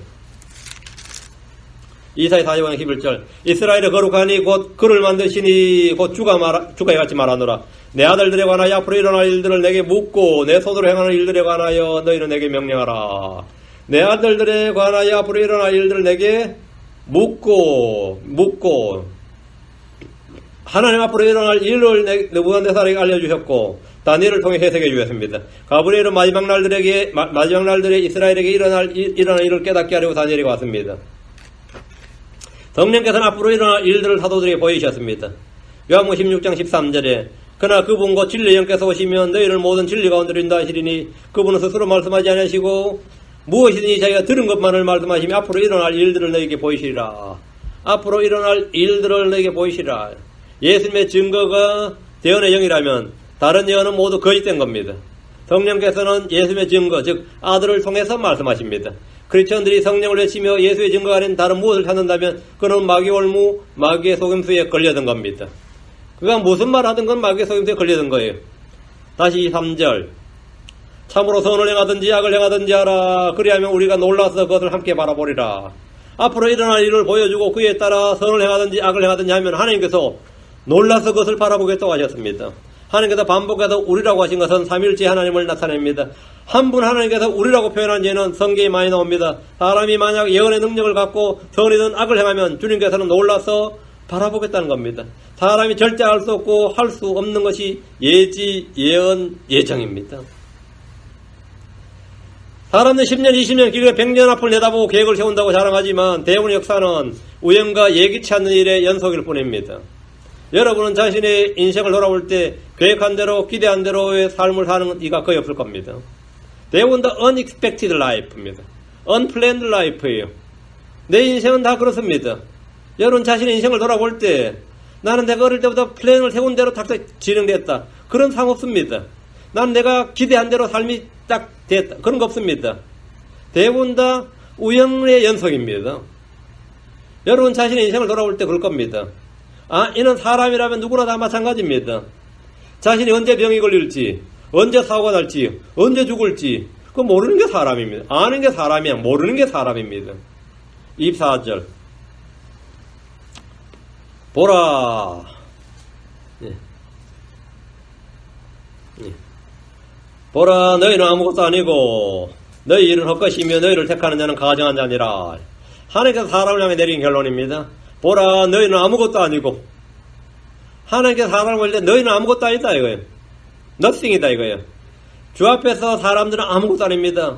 이사야 45장 11절. 이스라엘의 거룩하니 곧 그를 만드시니 곧 주가 같이 말하노라. 내 아들들에 관하여 앞으로 일어날 일들을 내게 묻고 내 손으로 행하는 일들에 관하여 너희는 내게 명령하라. 내 아들들에 관하여 앞으로 일어날 일들을 내게 묻고 하나님 앞으로 일어날 일을 느부갓네살에게 알려주셨고 다니엘을 통해 해석해 주었습니다. 가브리엘은 마지막 날들에 이스라엘에게 일어날 일을 깨닫게 하려고 다니엘이 왔습니다. 성령께서는 앞으로 일어날 일들을 사도들에게 보이셨습니다. 요한복음 16장 13절에 그러나 그분 곧 진리의 영께서 오시면 너희를 모든 진리 가운데로 인도하시리니 그분은 스스로 말씀하지 아니하시고 무엇이든지 자기가 들은 것만을 말씀하시며 앞으로 일어날 일들을 너희에게 보이시리라. 앞으로 일어날 일들을 너희에게 보이시리라. 예수님의 증거가 대언의 영이라면 다른 예언은 모두 거짓된 겁니다. 성령께서는 예수님의 증거, 즉 아들을 통해서 말씀하십니다. 크리스천들이 성령을 외치며 예수의 증거가 아닌 다른 무엇을 찾는다면 그는 마귀 올무, 마귀의 속임수에 걸려든 겁니다. 그가 무슨 말 하든 건 마귀의 속임수에 걸려든 거예요. 다시 3절 참으로 선을 행하든지 악을 행하든지 하라. 그리하면 우리가 놀라서 그것을 함께 바라보리라. 앞으로 일어날 일을 보여주고 그에 따라 선을 행하든지 악을 행하든지 하면 하나님께서 놀라서 그것을 바라보겠다고 하셨습니다. 하나님께서 반복해서 우리라고 하신 것은 삼일째 하나님을 나타냅니다. 한 분 하나님께서 우리라고 표현한 예는 성경에 많이 나옵니다. 사람이 만약 예언의 능력을 갖고 선이든 악을 행하면 주님께서는 놀라서 바라보겠다는 겁니다. 사람이 절대 알 수 없고 할 수 없는 것이 예지, 예언, 예정입니다. 사람들 10년, 20년, 길게 100년 앞을 내다보고 계획을 세운다고 자랑하지만 대부분의 역사는 우연과 예기치 않는 일의 연속일 뿐입니다. 여러분은 자신의 인생을 돌아볼 때 계획한 대로 기대한 대로의 삶을 사는 이가 거의 없을 겁니다. 대부분 다 unexpected life입니다. unplanned life예요. 내 인생은 다 그렇습니다. 여러분 자신의 인생을 돌아볼 때 나는 내가 어릴 때부터 플랜을 세운 대로 딱 진행됐다. 그런 상황 없습니다. 나는 내가 기대한 대로 삶이 딱 됐다. 그런 거 없습니다. 대부분 다 우연의 연속입니다. 여러분 자신의 인생을 돌아볼 때 그럴 겁니다. 이는 사람이라면 누구나 다 마찬가지입니다. 자신이 언제 병이 걸릴지, 언제 사고가 날지, 언제 죽을지, 그거 모르는 게 사람입니다. 아는 게 사람이야. 모르는 게 사람입니다. 24절. 보라. 보라, 너희는 아무것도 아니고, 너희 일은 헛것이며 너희를 택하는 자는 가정한 자니라. 하나님께서 사람을 향해 내린 결론입니다. 보라, 너희는 아무것도 아니고. 하나님께서 사람을 볼 때 너희는 아무것도 아니다 이거예요. nothing이다 이거예요. 주 앞에서 사람들은 아무것도 아닙니다.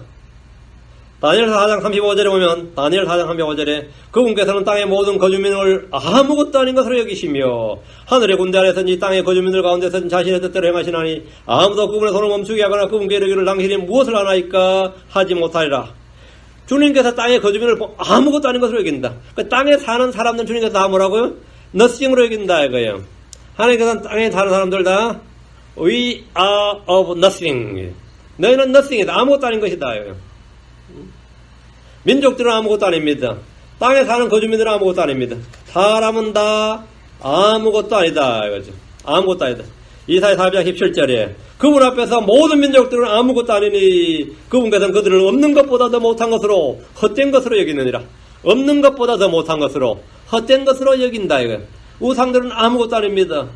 다니엘서 4장 35절에 보면 다니엘 4장 35절에 그분께서는 땅의 모든 거주민을 아무것도 아닌 것으로 여기시며 하늘의 군대 아래서든지 땅의 거주민들 가운데서든지 자신의 뜻대로 행하시나니 아무도 그분의 손을 멈추게 하거나 그분께 이르기를 당신이 무엇을 하나이까 하지 못하리라. 주님께서 땅의 거주민을 아무것도 아닌 것으로 여긴다. 그 땅에 사는 사람들 주님께서 다 뭐라고요? nothing으로 여긴다 이거예요. 하나님께서는 땅에 사는 사람들 다 we are of nothing. 너희는 nothing이다. 아무것도 아닌 것이다 이거예요. 민족들은 아무것도 아닙니다. 땅에 사는 거주민들은 아무것도 아닙니다. 사람은 다 아무것도 아니다 이거죠. 아무것도 아니다. 이사야 4장 17절에 그분 앞에서 모든 민족들은 아무것도 아니니 그분께서는 그들을 없는 것보다 더 못한 것으로 헛된 것으로 여기느니라. 없는 것보다 더 못한 것으로 헛된 것으로 여긴다 이거. 우상들은 아무것도 아닙니다.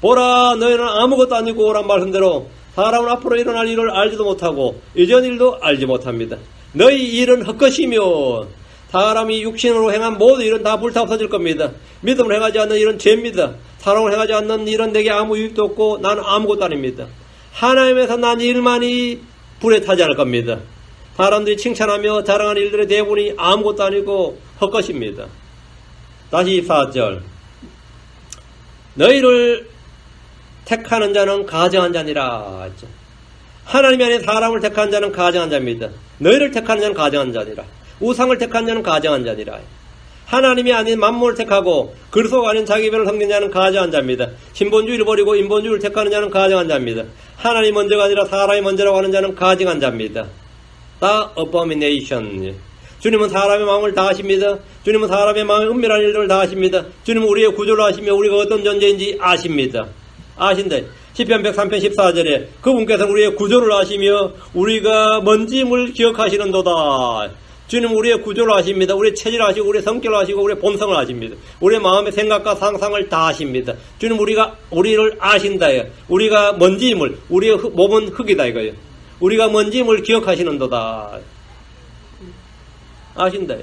보라, 너희는 아무것도 아니고 란 말씀대로 사람은 앞으로 일어날 일을 알지도 못하고 이전 일도 알지 못합니다. 너희 일은 헛것이며 사람이 육신으로 행한 모든 일은 다 불타 없어질 겁니다. 믿음을 행하지 않는 일은 죄입니다. 사랑을 행하지 않는 일은 내게 아무 유익도 없고 나는 아무것도 아닙니다. 하나님에서 난 일만이 불에 타지 않을 겁니다. 사람들이 칭찬하며 자랑하는 일들의 대부분이 아무것도 아니고 헛것입니다. 다시 24절. 너희를 택하는 자는 가정한 자니라. 하나님이 아닌 사람을 택한 자는 가정한 자입니다. 너희를 택하는 자는 가정한 자니라. 우상을 택한 자는 가정한 자니라. 하나님이 아닌 만물을 택하고 그리스도가 아닌 자기 변을 섬긴 자는 가정한 자입니다. 신본주의를 버리고 인본주의를 택하는 자는 가정한 자입니다. 하나님이 먼저가 아니라 사람이 먼저라고 하는 자는 가정한 자입니다. 다 abomination. 주님은 사람의 마음을 다 아십니다. 주님은 사람의 마음의 은밀한 일들을 다 아십니다. 주님은 우리의 구조를 아시며 우리가 어떤 존재인지 아십니다. 아신다. 시편 103편 14절에 그분께서는 우리의 구조를 아시며 우리가 뭔지를 기억하시는도다. 주님은 우리의 구조를 아십니다. 우리의 체질을 아시고 우리의 성격을 아시고 우리의 본성을 아십니다. 우리의 마음의 생각과 상상을 다 아십니다. 주님 우리를 아신다. 우리가 뭔지임을, 우리의 몸은 흙이다 이거예요. 우리가 뭔지임을 기억하시는도다. 아신다.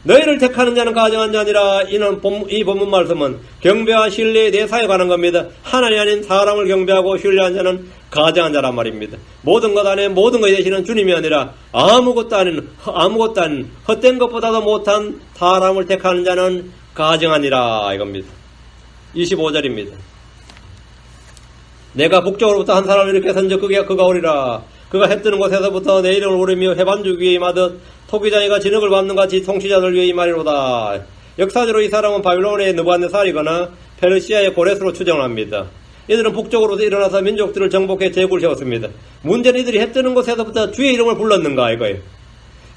너희를 택하는 자는 가정한 자니라. 이 본문 말씀은 경배와 신뢰의 대사에 관한 겁니다. 하나님 아닌 사람을 경배하고 신뢰한 자는 가정한 자란 말입니다. 모든 것 안에 모든 것이 되시는 주님이 아니라 아무것도 아닌 헛된 것보다도 못한 사람을 택하는 자는 가정하니라 이겁니다. 25절입니다. 내가 북쪽으로부터 한 사람을 이렇게 선적 그가 오리라. 그가 해뜨는 곳에서부터 내 이름을 오르며 해반죽 위에 임하듯 토기장이가 진흙을 밟는 같이 통치자들 위에 임하리로다. 역사적으로 이 사람은 바빌론의 느부갓네살이거나 페르시아의 고레스로 추정을 합니다. 이들은 북쪽으로서 일어나서 민족들을 정복해 제국을 세웠습니다. 문제는 이들이 해뜨는 곳에서부터 주의 이름을 불렀는가 이거예요.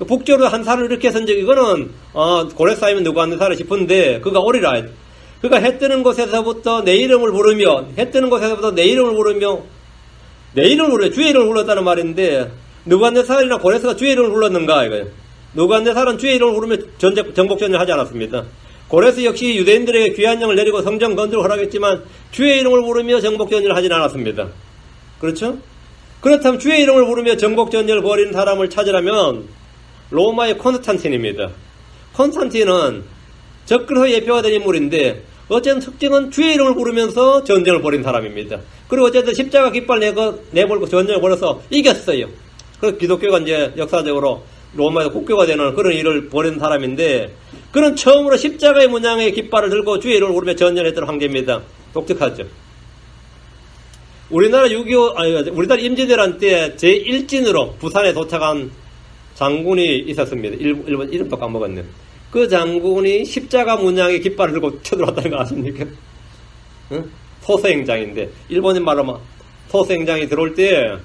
북쪽으로 한 사람을 이렇게 선적 이거는 고레스 아니면 느부갓네살이 싶은데 그가 오리라. 그가 해뜨는 곳에서부터 내 이름을 부르며 주의 이름을 불렀다는 말인데 느부갓네살이나 고레스가 주의 이름을 불렀는가 이거예요. 느부갓네살은 주의 이름을 부르며 정복전쟁을 하지 않았습니다. 고레스 역시 유대인들에게 귀한 영을 내리고 성전 건설을 허락했지만 주의 이름을 부르며 정복전쟁을 하진 않았습니다. 그렇죠? 그렇다면 주의 이름을 부르며 정복전쟁을 벌이는 사람을 찾으라면 로마의 콘스탄틴입니다. 콘스탄틴은 적그리스도 예표가 된 인물인데 어쨌든 특징은 주의 이름을 부르면서 전쟁을 벌인 사람입니다. 그리고 어쨌든 십자가 깃발 내걸고 전쟁을 벌여서 이겼어요. 그래서 기독교가 이제 역사적으로 로마에서 국교가 되는 그런 일을 벌인 사람인데 그는 처음으로 십자가의 문양의 깃발을 들고 주의 이름을 부르며 전쟁을 했던 황제입니다. 독특하죠. 우리나라 임진왜란 때 제1진으로 부산에 도착한 장군이 있었습니다. 일본 이름도 까먹었네요. 그 장군이 십자가 문양의 깃발을 들고 쳐들어왔다는 거 아십니까? 응? 소서행장인데 일본인 말로 막 소서행장이 들어올 때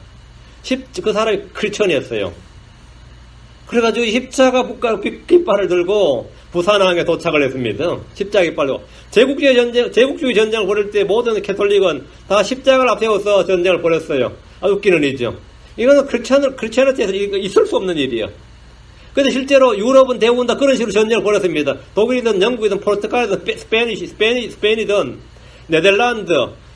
그 사람이 크리스천이었어요. 그래가지고 십자가 깃발을 들고 부산항에 도착을 했습니다. 십자가 깃발로 제국주의 전쟁을 벌일 때 모든 캐톨릭은 다 십자가를 앞세워서 전쟁을 벌였어요. 아주 웃기는 일이죠. 이거는 크리스천한테서 있을 수 없는 일이에요. 근데 실제로 유럽은 대부분 다 그런 식으로 전쟁을 벌였습니다. 독일이든 영국이든 포르투갈이든 스페인이든 네덜란드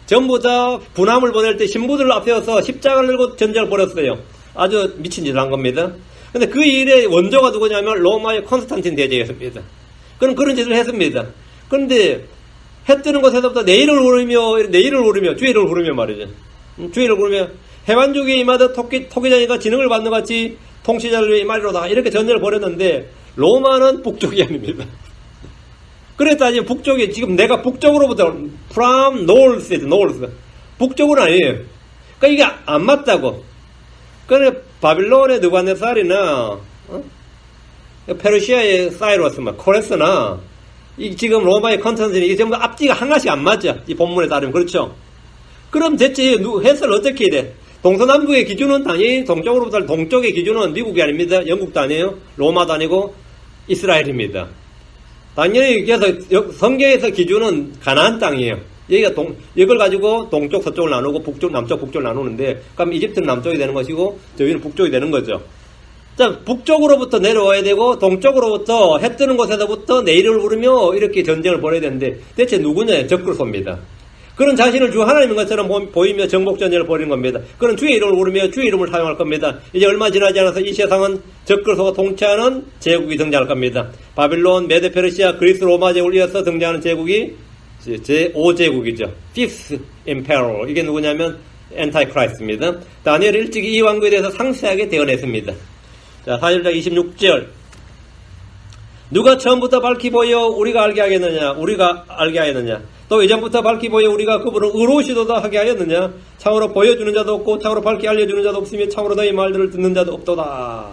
전부 다 군함을 보낼 때 신부들을 앞세워서 십자가를 들고 전쟁을 벌였어요. 아주 미친 짓을 한 겁니다. 근데 그 일의 원조가 누구냐면 로마의 콘스탄틴 대제였습니다. 그는 그런 짓을 했습니다. 그런데 해 뜨는 곳에서부터 내 이름을 부르며 주의 이름을 부르며 말이죠. 주의 이름을 부르며 해반죽 위에 임하듯 토기장이가 진흙을 밟는 같이 통치자를 위해 임하리로다. 이렇게 전쟁을 벌였는데 로마는 북쪽이 아닙니다. 그랬다 이제 북쪽이 지금 내가 북쪽으로부터 from north 북쪽은 아니에요. 그러니까 이게 안 맞다고. 그래 바빌론의 느부갓네살이나 페르시아의 사이러스, 코레스나 지금 로마의 컨스탄틴이 이게 전부 앞뒤가 하나씩 안 맞아. 이 본문에 따르면 그렇죠. 그럼 대체 해석을 어떻게 해야 돼? 동서남북의 기준은 당연히 동쪽의 기준은 미국이 아닙니다. 영국도 아니에요. 로마도 아니고 이스라엘입니다. 당연히 그래서 성경에서 기준은 가나안 땅이에요. 이걸 가지고 동쪽 서쪽을 나누고 북쪽 남쪽 북쪽을 나누는데 그럼 이집트는 남쪽이 되는 것이고 저희는 북쪽이 되는 거죠. 자, 북쪽으로부터 내려와야 되고 동쪽으로부터 해 뜨는 곳에서부터 내 이름을 부르며 이렇게 전쟁을 벌여야 되는데 대체 누구냐? 적그리스도입니다. 그런 자신을 주 하나님인 것처럼 보이며 정복전쟁을 벌이는 겁니다. 그런 주의 이름을 부르며 주의 이름을 사용할 겁니다. 이제 얼마 지나지 않아서 이 세상은 적그리스도가 통치하는 제국이 등장할 겁니다. 바빌론, 메데, 페르시아, 그리스, 로마 제국을 이어서 등장하는 제국이 제5제국이죠. Fifth Emperor. 이게 누구냐면 엔타이크라이스트입니다. 다니엘 일찍이 이 왕국에 대해서 상세하게 대언했습니다. 자, 4절장 26절. 누가 처음부터 밝히 보여 우리가 알게 하겠느냐? 또 이전부터 밝히 보여 우리가 그분을 의로우시도다 하게 하였느냐? 참으로 보여주는 자도 없고 참으로 밝히 알려주는 자도 없으며 참으로 너희 말들을 듣는 자도 없도다.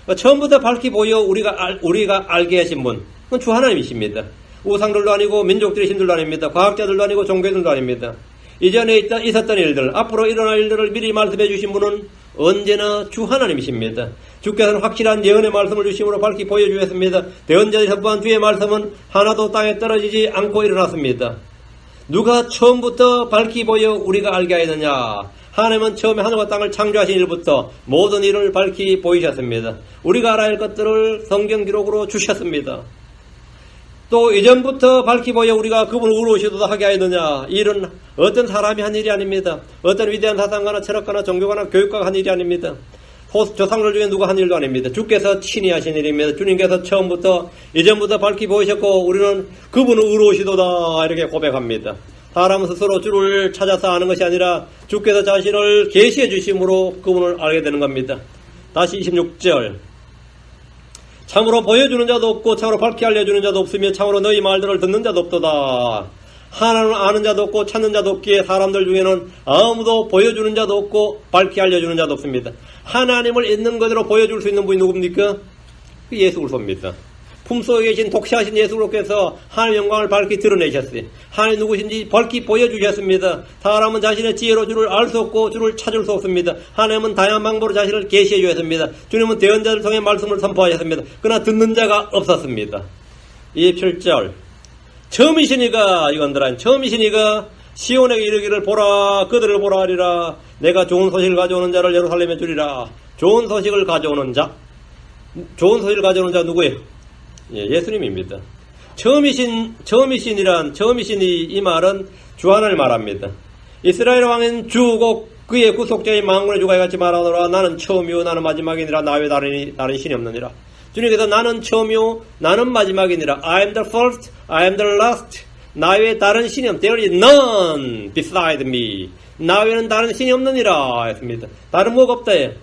그러니까 처음부터 밝히 보여 우리가 알게 하신 분, 그건 주 하나님이십니다. 우상들도 아니고 민족들의 신들도 아닙니다. 과학자들도 아니고 종교들도 아닙니다. 이전에 있었던 일들, 앞으로 일어날 일들을 미리 말씀해 주신 분은 언제나 주 하나님이십니다. 주께서는 확실한 예언의 말씀을 주심으로 밝히 보여주셨습니다. 대언자들이 선포한 주의 말씀은 하나도 땅에 떨어지지 않고 일어났습니다. 누가 처음부터 밝히 보여 우리가 알게 하였느냐? 하나님은 처음에 하늘과 땅을 창조하신 일부터 모든 일을 밝히 보이셨습니다. 우리가 알아야 할 것들을 성경 기록으로 주셨습니다. 또 이전부터 밝히 보여 우리가 그분을 의로우시도다 하게 하였느냐? 이 일은 어떤 사람이 한 일이 아닙니다. 어떤 위대한 사상가나 철학가나 종교가나 교육가가 한 일이 아닙니다. 조상들 중에 누가 한 일도 아닙니다. 주께서 친히 하신 일입니다. 주님께서 처음부터 이전부터 밝히 보이셨고 우리는 그분은 의로우시도다 이렇게 고백합니다. 사람은 스스로 주를 찾아서 아는 것이 아니라 주께서 자신을 계시해 주심으로 그분을 알게 되는 겁니다. 다시 26절. 참으로 보여주는 자도 없고 참으로 밝히 알려주는 자도 없으며 참으로 너희 말들을 듣는 자도 없도다. 하나님을 아는 자도 없고 찾는 자도 없기에 사람들 중에는 아무도 보여주는 자도 없고 밝히 알려주는 자도 없습니다. 하나님을 있는 그대로 보여줄 수 있는 분이 누굽니까? 예수 그리스도입니다. 품속에 계신 독시하신 예수 그리스도께서 하나님의 영광을 밝히 드러내셨어요. 하나님 누구신지 밝히 보여주셨습니다. 사람은 자신의 지혜로 주를 알 수 없고 주를 찾을 수 없습니다. 하나님은 다양한 방법으로 자신을 계시해 주셨습니다. 주님은 대언자를 통해 말씀을 선포하셨습니다. 그러나 듣는 자가 없었습니다. 27절. 처음이시니가 이건들아 처음이시니가 시온에게 이르기를 보라 그들을 보라 하리라. 내가 좋은 소식을 가져오는 자를 예루살렘에 주리라. 좋은 소식을 가져오는 자 누구예요? 예수님입니다. 처음이시니 이 말은 주 하나를 말합니다. 이스라엘 왕인 주고 그의 구속자인 만군의 주가 이같이 말하노라. 나는 처음이요 나는 마지막이니라. 나 외 다른 신이 없느니라. 주님께서 나는 처음이요 나는 마지막이니라. I am the first, I am the last. 나 외에 다른 신이 없. There is none beside me. 나 외에는 다른 신이 없느니라 했습니다. 다른 뭐가 없다 해.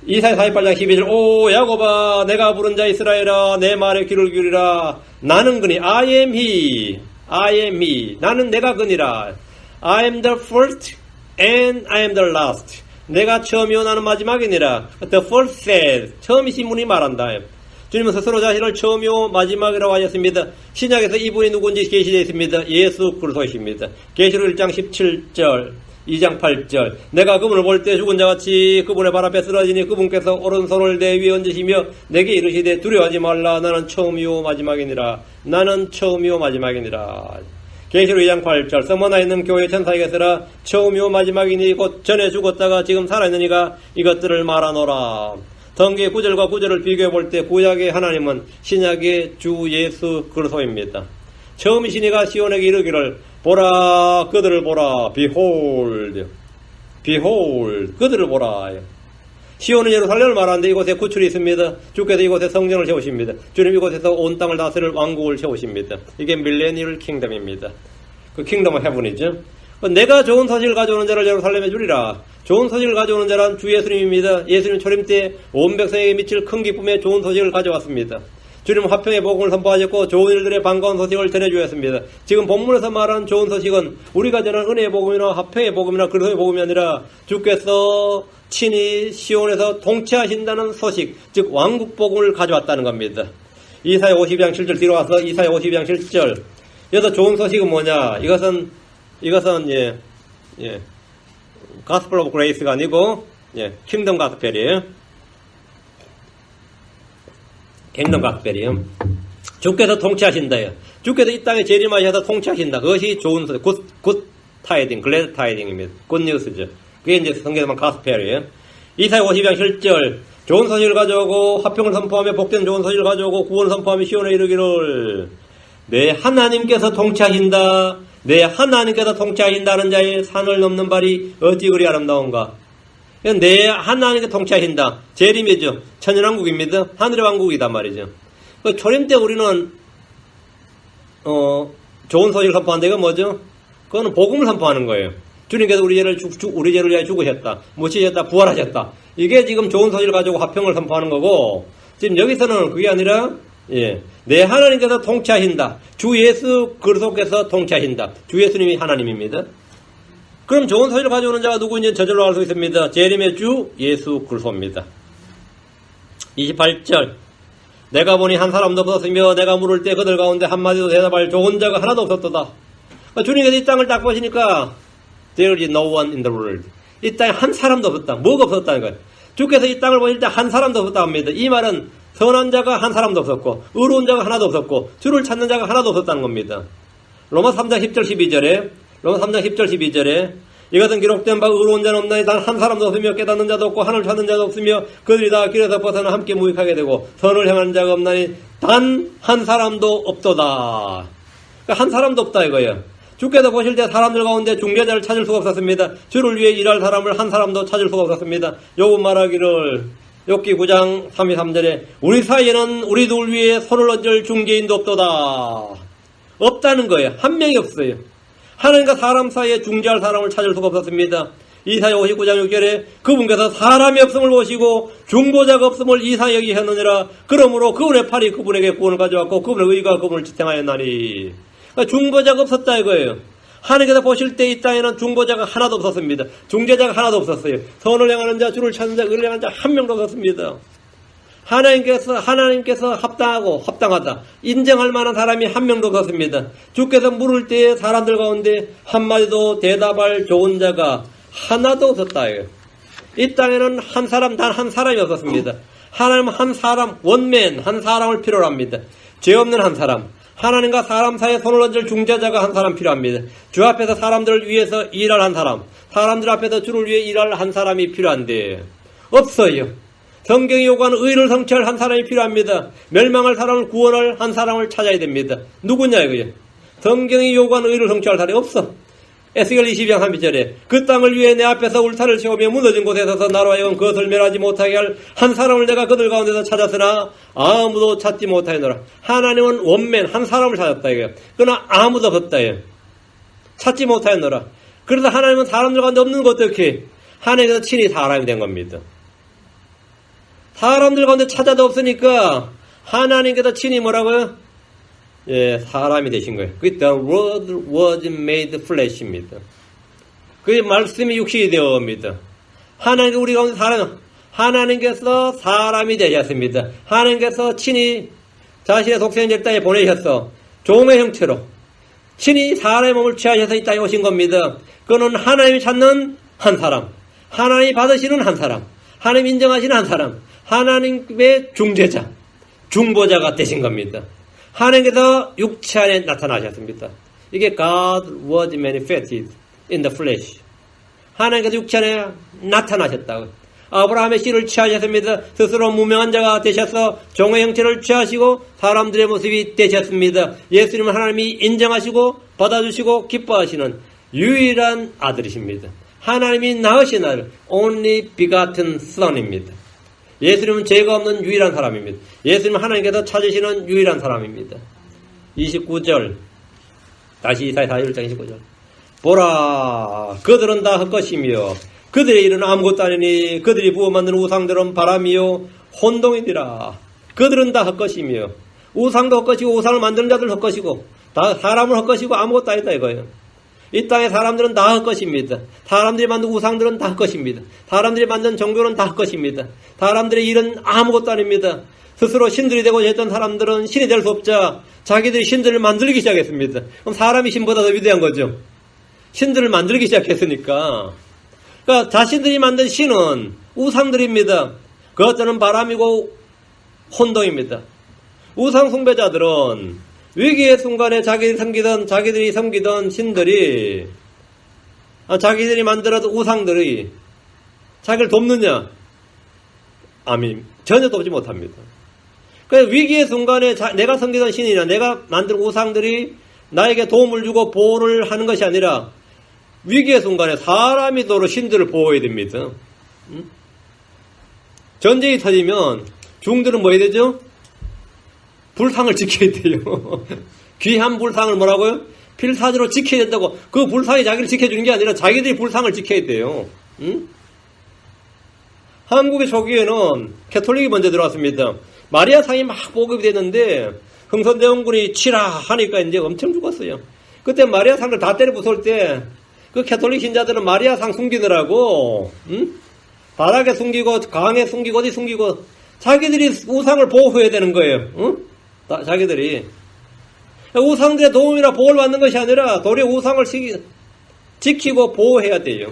이사야 48장 12절. 오 야곱아 내가 부른 자 이스라엘아 내 말에 귀를 기울이라. 나는 그니 I am he. I am he. 나는 내가 그니라. I am the first and I am the last. 내가 처음이요 나는 마지막이니라. The first said. 처음이신 분이 말한다. 주님은 스스로 자신을 처음이요 마지막이라고 하셨습니다. 신약에서 이분이 누군지 계시되어 있습니다. 예수 그리스도이십니다. 계시록 1장 17절 2장 8절. 내가 그분을 볼 때 죽은 자같이 그분의 발 앞에 쓰러지니 그분께서 오른손을 내 위에 얹으시며 내게 이르시되 두려워하지 말라. 나는 처음이요 마지막이니라. 나는 처음이요 마지막이니라. 계시록 2장 8절. 서머나 있는 교회 천사에게 쓰라. 처음이요 마지막이니 곧 전에 죽었다가 지금 살아있느니가 이것들을 말하노라. 성경의 구절과 구절을 비교해 볼 때 구약의 하나님은 신약의 주 예수 그리스도입니다. 처음이시니가 시온에게 이르기를 보라 그들을 보라. Behold. Behold. 그들을 보라. 시온은 예루살렘을 말하는데 이곳에 구출이 있습니다. 주께서 이곳에 성전을 세우십니다. 주님 이곳에서 온 땅을 다스릴 왕국을 세우십니다. 이게 밀레니얼 킹덤입니다. 그 킹덤은 헤븐이죠. 내가 좋은 소식을 가져오는 자를 예루살렘에 주리라. 좋은 소식을 가져오는 자란 주 예수님입니다. 예수님 초림 때 온 백성에게 미칠 큰 기쁨에 좋은 소식을 가져왔습니다. 주님은 화평의 복음을 선포하셨고 좋은 일들의 반가운 소식을 전해주셨습니다. 지금 본문에서 말하는 좋은 소식은 우리가 전하는 은혜의 복음이나 화평의 복음이나 그리스도의 복음이 아니라 주께서 친히 시온에서 통치하신다는 소식, 즉 왕국 복음을 가져왔다는 겁니다. 이사야 52장 7절 뒤로 와서 이사야 52장 7절. 여기서 좋은 소식은 뭐냐? 이것은 가스펠 오브 그레이스가 아니고 킹덤 가스펠이에요. 킹덤 가스펠이에요. 주께서 통치하신다요. 주께서 이 땅에 재림하셔서 통치하신다. 그것이 좋은 소식, 굿 타이딩, 글래드 타이딩입니다. 굿 뉴스죠. 그게 이제 성경에만 가스펠이에요. 이사야 52장 7절. 좋은 소식을 가져오고 화평을 선포하며 복된 좋은 소식을 가져오고 구원을 선포하며 시온에 이르기를 내 하나님께서 통치하신다. 내 하나님께서 통치하신다는 자의 산을 넘는 발이 어찌 그리 아름다운가. 내 하나님께서 통치하신다. 재림이죠. 천연왕국입니다. 하늘의 왕국이단 말이죠. 초림 때 우리는 좋은 소식을 선포하는 데가 뭐죠? 그거는 복음을 선포하는 거예요. 주님께서 우리 죄를 위하여 죽으셨다. 묻히셨다. 부활하셨다. 이게 지금 좋은 소식을 가지고 화평을 선포하는 거고, 지금 여기서는 그게 아니라 내 하나님께서 통치하신다. 주 예수 그리스도께서 통치하신다. 주 예수님이 하나님입니다. 그럼 좋은 소식을 가져오는 자가 누구인지 저절로 알 수 있습니다. 재림의 주 예수 그리스도입니다. 28절. 내가 보니 한 사람도 없었으며 내가 물을 때 그들 가운데 한마디도 대답할 좋은 자가 하나도 없었도다. 주님께서 이 땅을 딱 보시니까 There is no one in the world. 이 땅에 한 사람도 없었다. 뭐가 없었다는 거예요. 주께서 이 땅을 보실 때 한 사람도 없었다 합니다. 이 말은 선한 자가 한 사람도 없었고 의로운 자가 하나도 없었고 주를 찾는 자가 하나도 없었다는 겁니다. 로마 3장 10절 12절에 이것은 기록된 바 의로운 자는 없나니 단 한 사람도 없으며 깨닫는 자도 없고 하늘을 찾는 자도 없으며 그들이 다 길에서 벗어나 함께 무익하게 되고 선을 행하는 자가 없나니 단 한 사람도 없도다. 그러니까 한 사람도 없다 이거예요. 주께서 보실 때 사람들 가운데 중재자를 찾을 수가 없었습니다. 주를 위해 일할 사람을 한 사람도 찾을 수가 없었습니다. 욥은 말하기를 욥기 9장 33절에 우리 사이에는 우리 둘 위에 손을 얹을 중재인도 없도다. 없다는 거예요. 한 명이 없어요. 하나님과 사람 사이에 중재할 사람을 찾을 수가 없었습니다. 이사야 59장 6절에 그분께서 사람이 없음을 보시고 중보자가 없음을 이상히 여기셨느니라. 그러므로 그분의 팔이 그분에게 구원을 가져왔고 그분의 의가 그분을 지탱하였나니. 그러니까 중보자가 없었다 이거예요. 하나님께서 보실 때 이 땅에는 중보자가 하나도 없었습니다. 중재자가 하나도 없었어요. 선을 행하는 자, 주를 찾는 자, 의를 행하는 자 한 명도 없었습니다. 하나님께서 합당하다 인정할 만한 사람이 한 명도 없었습니다. 주께서 물을 때에 사람들 가운데 한마디도 대답할 좋은 자가 하나도 없었다. 이 땅에는 한 사람, 단 한 사람이 없었습니다. 하나님은 한 사람, 원맨, 한 사람을 필요로 합니다. 죄 없는 한 사람. 하나님과 사람 사이에 손을 얹을 중재자가 한 사람 필요합니다. 주 앞에서 사람들을 위해서 일할 한 사람, 사람들 앞에서 주를 위해 일할 한 사람이 필요한데 없어요. 성경이 요구하는 의를 성취할 한 사람이 필요합니다. 멸망할 사람을 구원할 한 사람을 찾아야 됩니다. 누구냐 이거예요. 성경이 요구하는 의를 성취할 사람이 없어. 에스겔 22장 32절에 그 땅을 위해 내 앞에서 울타리를 세우며 무너진 곳에 서서 나로 하여금 그것을 멸하지 못하게 할 한 사람을 내가 그들 가운데서 찾았으나 아무도 찾지 못하였노라. 하나님은 원맨 한 사람을 찾았다 이거예요. 그러나 아무도 없다 이거예요. 찾지 못하였노라. 그래서 하나님은 사람들 가운데 없는 것 어떻게 하나님께서 친히 사람이 된 겁니다. 사람들 가운데 찾아도 없으니까 하나님께서 친히 뭐라고요? 예, 사람이 되신 거예요. 그게 The Word was made flesh입니다. 그게 말씀이 육신이 되어옵니다. 하나님께서 우리 가운데 하나님께서 사람이 되셨습니다. 하나님께서 친히 자신의 독생자를 땅에 보내셔서 종의 형태로 친히 사람의 몸을 취하셔서 이 땅에 오신 겁니다. 그는 하나님이 찾는 한 사람, 하나님이 받으시는 한 사람, 하나님 인정하시는 한 사람, 하나님의 중재자, 중보자가 되신 겁니다. 하나님께서 육체 안에 나타나셨습니다. 이게 God was manifested in the flesh. 하나님께서 육체 안에 나타나셨다고. 아브라함의 씨를 취하셨습니다. 스스로 무명한 자가 되셔서 종의 형체를 취하시고 사람들의 모습이 되셨습니다. 예수님은 하나님이 인정하시고 받아주시고 기뻐하시는 유일한 아들이십니다. 하나님이 낳으신 아들, only begotten son입니다. 예수님은 죄가 없는 유일한 사람입니다. 예수님은 하나님께서 찾으시는 유일한 사람입니다. 29절 다시 이사야 41장 29절 보라 그들은 다 헛것이며 그들의 일은 아무것도 아니니 그들이 부어 만든 우상들은 바람이요 혼동이니라. 그들은 다 헛것이며 우상도 헛것이고 우상을 만드는 자들 헛것이고 다 사람을 헛것이고 아무것도 아니다 이거예요. 이 땅의 사람들은 다 헛것입니다. 사람들이 만든 우상들은 다 헛것입니다. 사람들이 만든 종교는 다 헛것입니다. 사람들의 일은 아무것도 아닙니다. 스스로 신들이 되고자 했던 사람들은 신이 될 수 없자 자기들이 신들을 만들기 시작했습니다. 그럼 사람이 신보다 더 위대한 거죠. 신들을 만들기 시작했으니까. 그러니까 자신들이 만든 신은 우상들입니다. 그것들은 바람이고 혼동입니다. 우상 숭배자들은 위기의 순간에 자기들이 섬기던 신들이 자기들이 만들어둔 우상들이 자기를 돕느냐? 아멘. 전혀 돕지 못합니다. 그래서 위기의 순간에 내가 섬기던 신이나 내가 만든 우상들이 나에게 도움을 주고 보호를 하는 것이 아니라 위기의 순간에 사람이 도로 신들을 보호해야 됩니다. 전쟁이 터지면 중들은 뭐 해야 되죠? 불상을 지켜야 돼요. 귀한 불상을 뭐라고요? 필사적으로 지켜야 된다고. 그 불상이 자기를 지켜주는 게 아니라 자기들이 불상을 지켜야 돼요. 한국의 초기에는 캐톨릭이 먼저 들어왔습니다. 마리아 상이 막 보급이 됐는데 흥선대원군이 치라 하니까 이제 엄청 죽었어요. 그때 마리아 상을 다 때려 부술 때 그 캐톨릭 신자들은 마리아 상 숨기더라고. 바닥에 숨기고 강에 숨기고 어디 숨기고 자기들이 우상을 보호해야 되는 거예요. 자기들이 우상들의 도움이나 보호를 받는 것이 아니라 도리어 우상을 지키고 보호해야 돼요.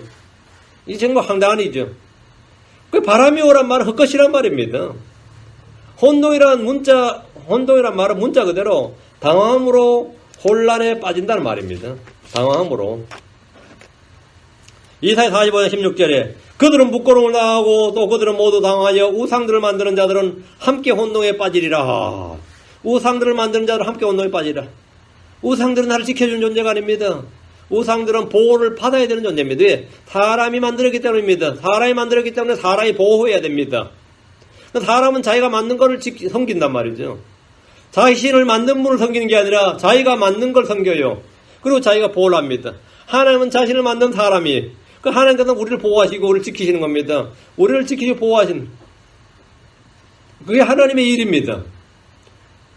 이 정말 황당한 일이죠. 그 바람이 오란 말은 헛것이란 말입니다. 혼동이란 말은 문자 그대로 당황함으로 혼란에 빠진다는 말입니다. 당황함으로. 이사야 45장 16절에 그들은 부끄러움을 당하고 또 그들은 모두 당하여 우상들을 만드는 자들은 함께 혼동에 빠지리라. 우상들을 만드는 자들은 함께 혼동에 빠지리라. 우상들은 나를 지켜주는 존재가 아닙니다. 우상들은 보호를 받아야 되는 존재입니다. 왜? 사람이 만들었기 때문입니다. 사람이 만들었기 때문에 사람이 보호해야 됩니다. 사람은 자기가 만든 것을 섬긴단 말이죠. 자신을 만든 분을 섬기는 게 아니라 자기가 만든 걸 섬겨요. 그리고 자기가 보호를 합니다. 하나님은 자신을 만든 사람이, 그 하나님께서는 우리를 보호하시고 우리를 지키시는 겁니다. 우리를 지키시고 보호하시는, 그게 하나님의 일입니다.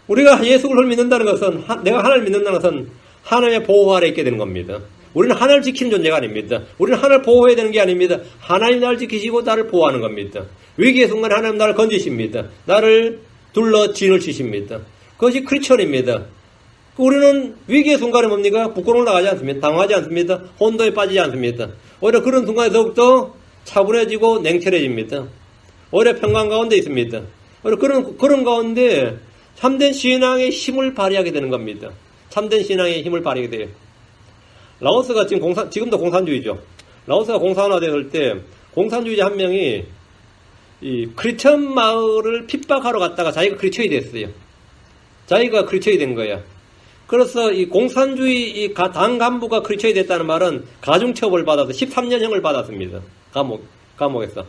우리가 예수를 믿는다는 것은, 내가 하나님을 믿는다는 것은 하나님의 보호 아래 있게 되는 겁니다. 우리는 하나님을 지키는 존재가 아닙니다. 우리는 하나님을 보호해야 되는 게 아닙니다. 하나님 나를 지키시고 나를 보호하는 겁니다. 위기의 순간에 하나님 나를 건지십니다. 나를 둘러 진을 치십니다. 그것이 크리스천입니다. 우리는 위기의 순간에 뭡니까? 부끄러움을 나가지 않습니다. 당하지 않습니다. 혼돈에 빠지지 않습니다. 오히려 그런 순간에 더욱더 차분해지고 냉철해집니다. 오히려 평강 가운데 있습니다. 오히려 그런 가운데 참된 신앙의 힘을 발휘하게 되는 겁니다. 참된 신앙의 힘을 발휘하게 돼요. 라오스가 지금도 공산주의죠. 라오스가 공산화됐을 때 공산주의자 한 명이 이 크리스천 마을을 핍박하러 갔다가 자기가 크리스천이 됐어요. 자기가 크리스천이 된 거야. 그래서 이 공산주의 이 당 간부가 크리스천이 됐다는 말은 가중처벌 받아서 13년형을 받았습니다. 감옥에서.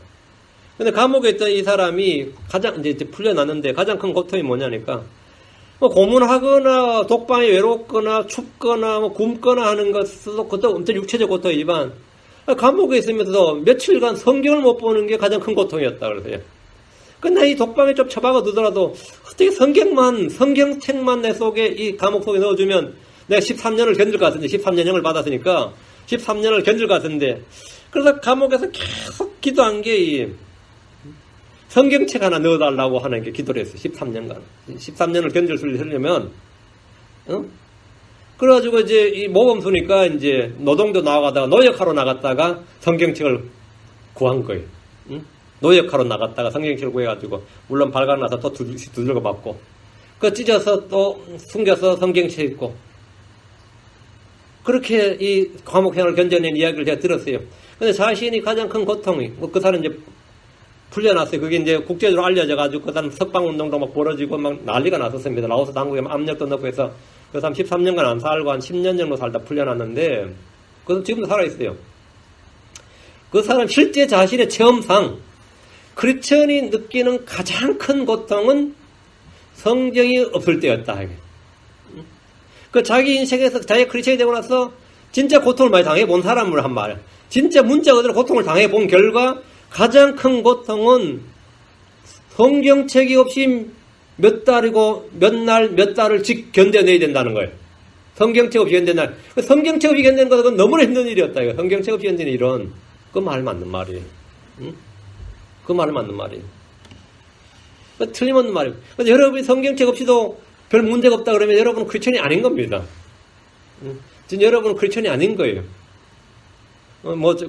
근데 감옥에 있던 이 사람이 이제 풀려났는데 가장 큰 고통이 뭐냐니까, 고문하거나 독방에 외롭거나 춥거나 굶거나 하는 것도 그것도 엄청 육체적 고통이지만, 감옥에 있으면서도 며칠간 성경을 못 보는 게 가장 큰 고통이었다 그러세요. 근데 이 독방에 좀 처박아 두더라도 어떻게 성경책만 내 속에 이 감옥 속에 넣어주면 내가 13년을 견딜 것 같은데, 13년형을 받았으니까 13년을 견딜 것 같은데, 그래서 감옥에서 계속 기도한 게 이 성경책 하나 넣어달라고 하는 게 기도를 했어요. 13년간. 13년을 견딜 수 있으려면, 그래가지고 이제 이 모범수니까 이제 노동도 나가다가 노역하러 나갔다가 성경책을 구한 거예요. 노역하러 나갔다가 성경책을 구해가지고, 물론 발각나서 또 두들겨 맞고, 그 찢어서 또 숨겨서 성경책 읽고, 그렇게 이 감옥 생활을 견뎌낸 이야기를 제가 들었어요. 근데 자신이 가장 큰 고통이, 그 사람 이제 풀려났어요. 그게 이제 국제적으로 알려져가지고 그 사람 석방운동도 막 벌어지고 막 난리가 났었습니다. 라오스 당국에 압력도 넣고 해서 그 사람 13년간 안 살고 한 10년 정도 살다 풀려났는데, 그 사람 지금도 살아있어요. 그 사람 실제 자신의 체험상 크리스천이 느끼는 가장 큰 고통은 성경이 없을 때였다. 그 자기 인생에서 자기가 크리스천이 되고 나서 진짜 고통을 많이 당해본 사람을 한 말이야. 진짜 문자 그대로 고통을 당해본 결과 가장 큰 고통은 성경책이 없이 몇 달이고 몇 날, 몇 달을 견뎌내야 된다는 거예요. 성경책 없이 견뎌내는 날. 성경책 없이 견뎌내는 것은 너무나 힘든 일이었다. 이거. 성경책 없이 견디는 일은 그 말 맞는 말이에요. 응? 그 말 맞는 말이에요. 틀림없는 말이에요. 근데 여러분이 성경책 없이도 별 문제가 없다 그러면 여러분은 크리스천이 아닌 겁니다. 지금 여러분은 크리스천이 아닌 거예요.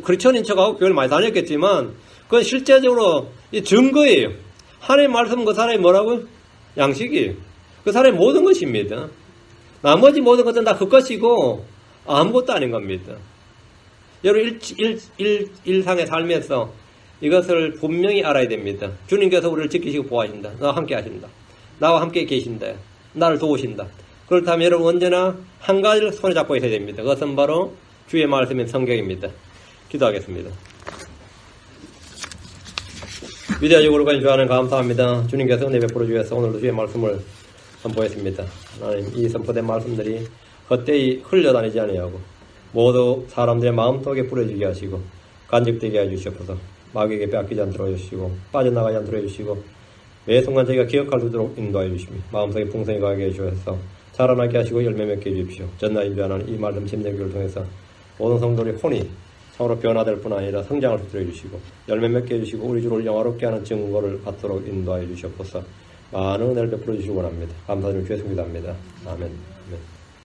크리스천인 척하고 교회를 많이 다녔겠지만, 그건 실제적으로 이 증거예요. 하나님의 말씀은 그 사람이 뭐라고요? 양식이에요. 그 사람의 모든 것입니다. 나머지 모든 것은 다 그 것이고 아무것도 아닌 겁니다. 여러분 일상의 삶에서 이것을 분명히 알아야 됩니다. 주님께서 우리를 지키시고 보호하신다. 나와 함께 하신다. 나와 함께 계신다. 나를 도우신다. 그렇다면 여러분 언제나 한 가지를 손에 잡고 있어야 됩니다. 그것은 바로 주의 말씀인 성경입니다. 기도하겠습니다. 위대하시고 거룩하신 주 하나님 감사합니다. 주님께서 은혜 베풀어 주셔서 오늘도 주의 말씀을 선포했습니다. 하나님, 이 선포된 말씀들이 헛되이 흘려다니지 아니하고 모두 사람들의 마음속에 뿌려지게 하시고 간직되게 해주시옵소서. 마귀에게 빼앗기지 않도록 해주시고 빠져나가지 않도록 해주시고 매 순간 저희가 기억할 수 있도록 인도해 주시며 마음속에 풍성히 가게 해주셔서 자라나게 하시고 열매 맺게 해주십시오. 전나인주 하나님, 이 말씀 심령교를 통해서 모든 성도들의 혼이 참으로 변화될 뿐 아니라 성장할 수 있도록 해주시고 열매 맺게 해주시고 우리 주를 영화롭게 하는 증거를 갖도록 인도해 주시옵소서. 많은 은혜를 베풀어 주시기 원합니다. 감사드리며 주의 성기도합니다. 아멘. 아멘.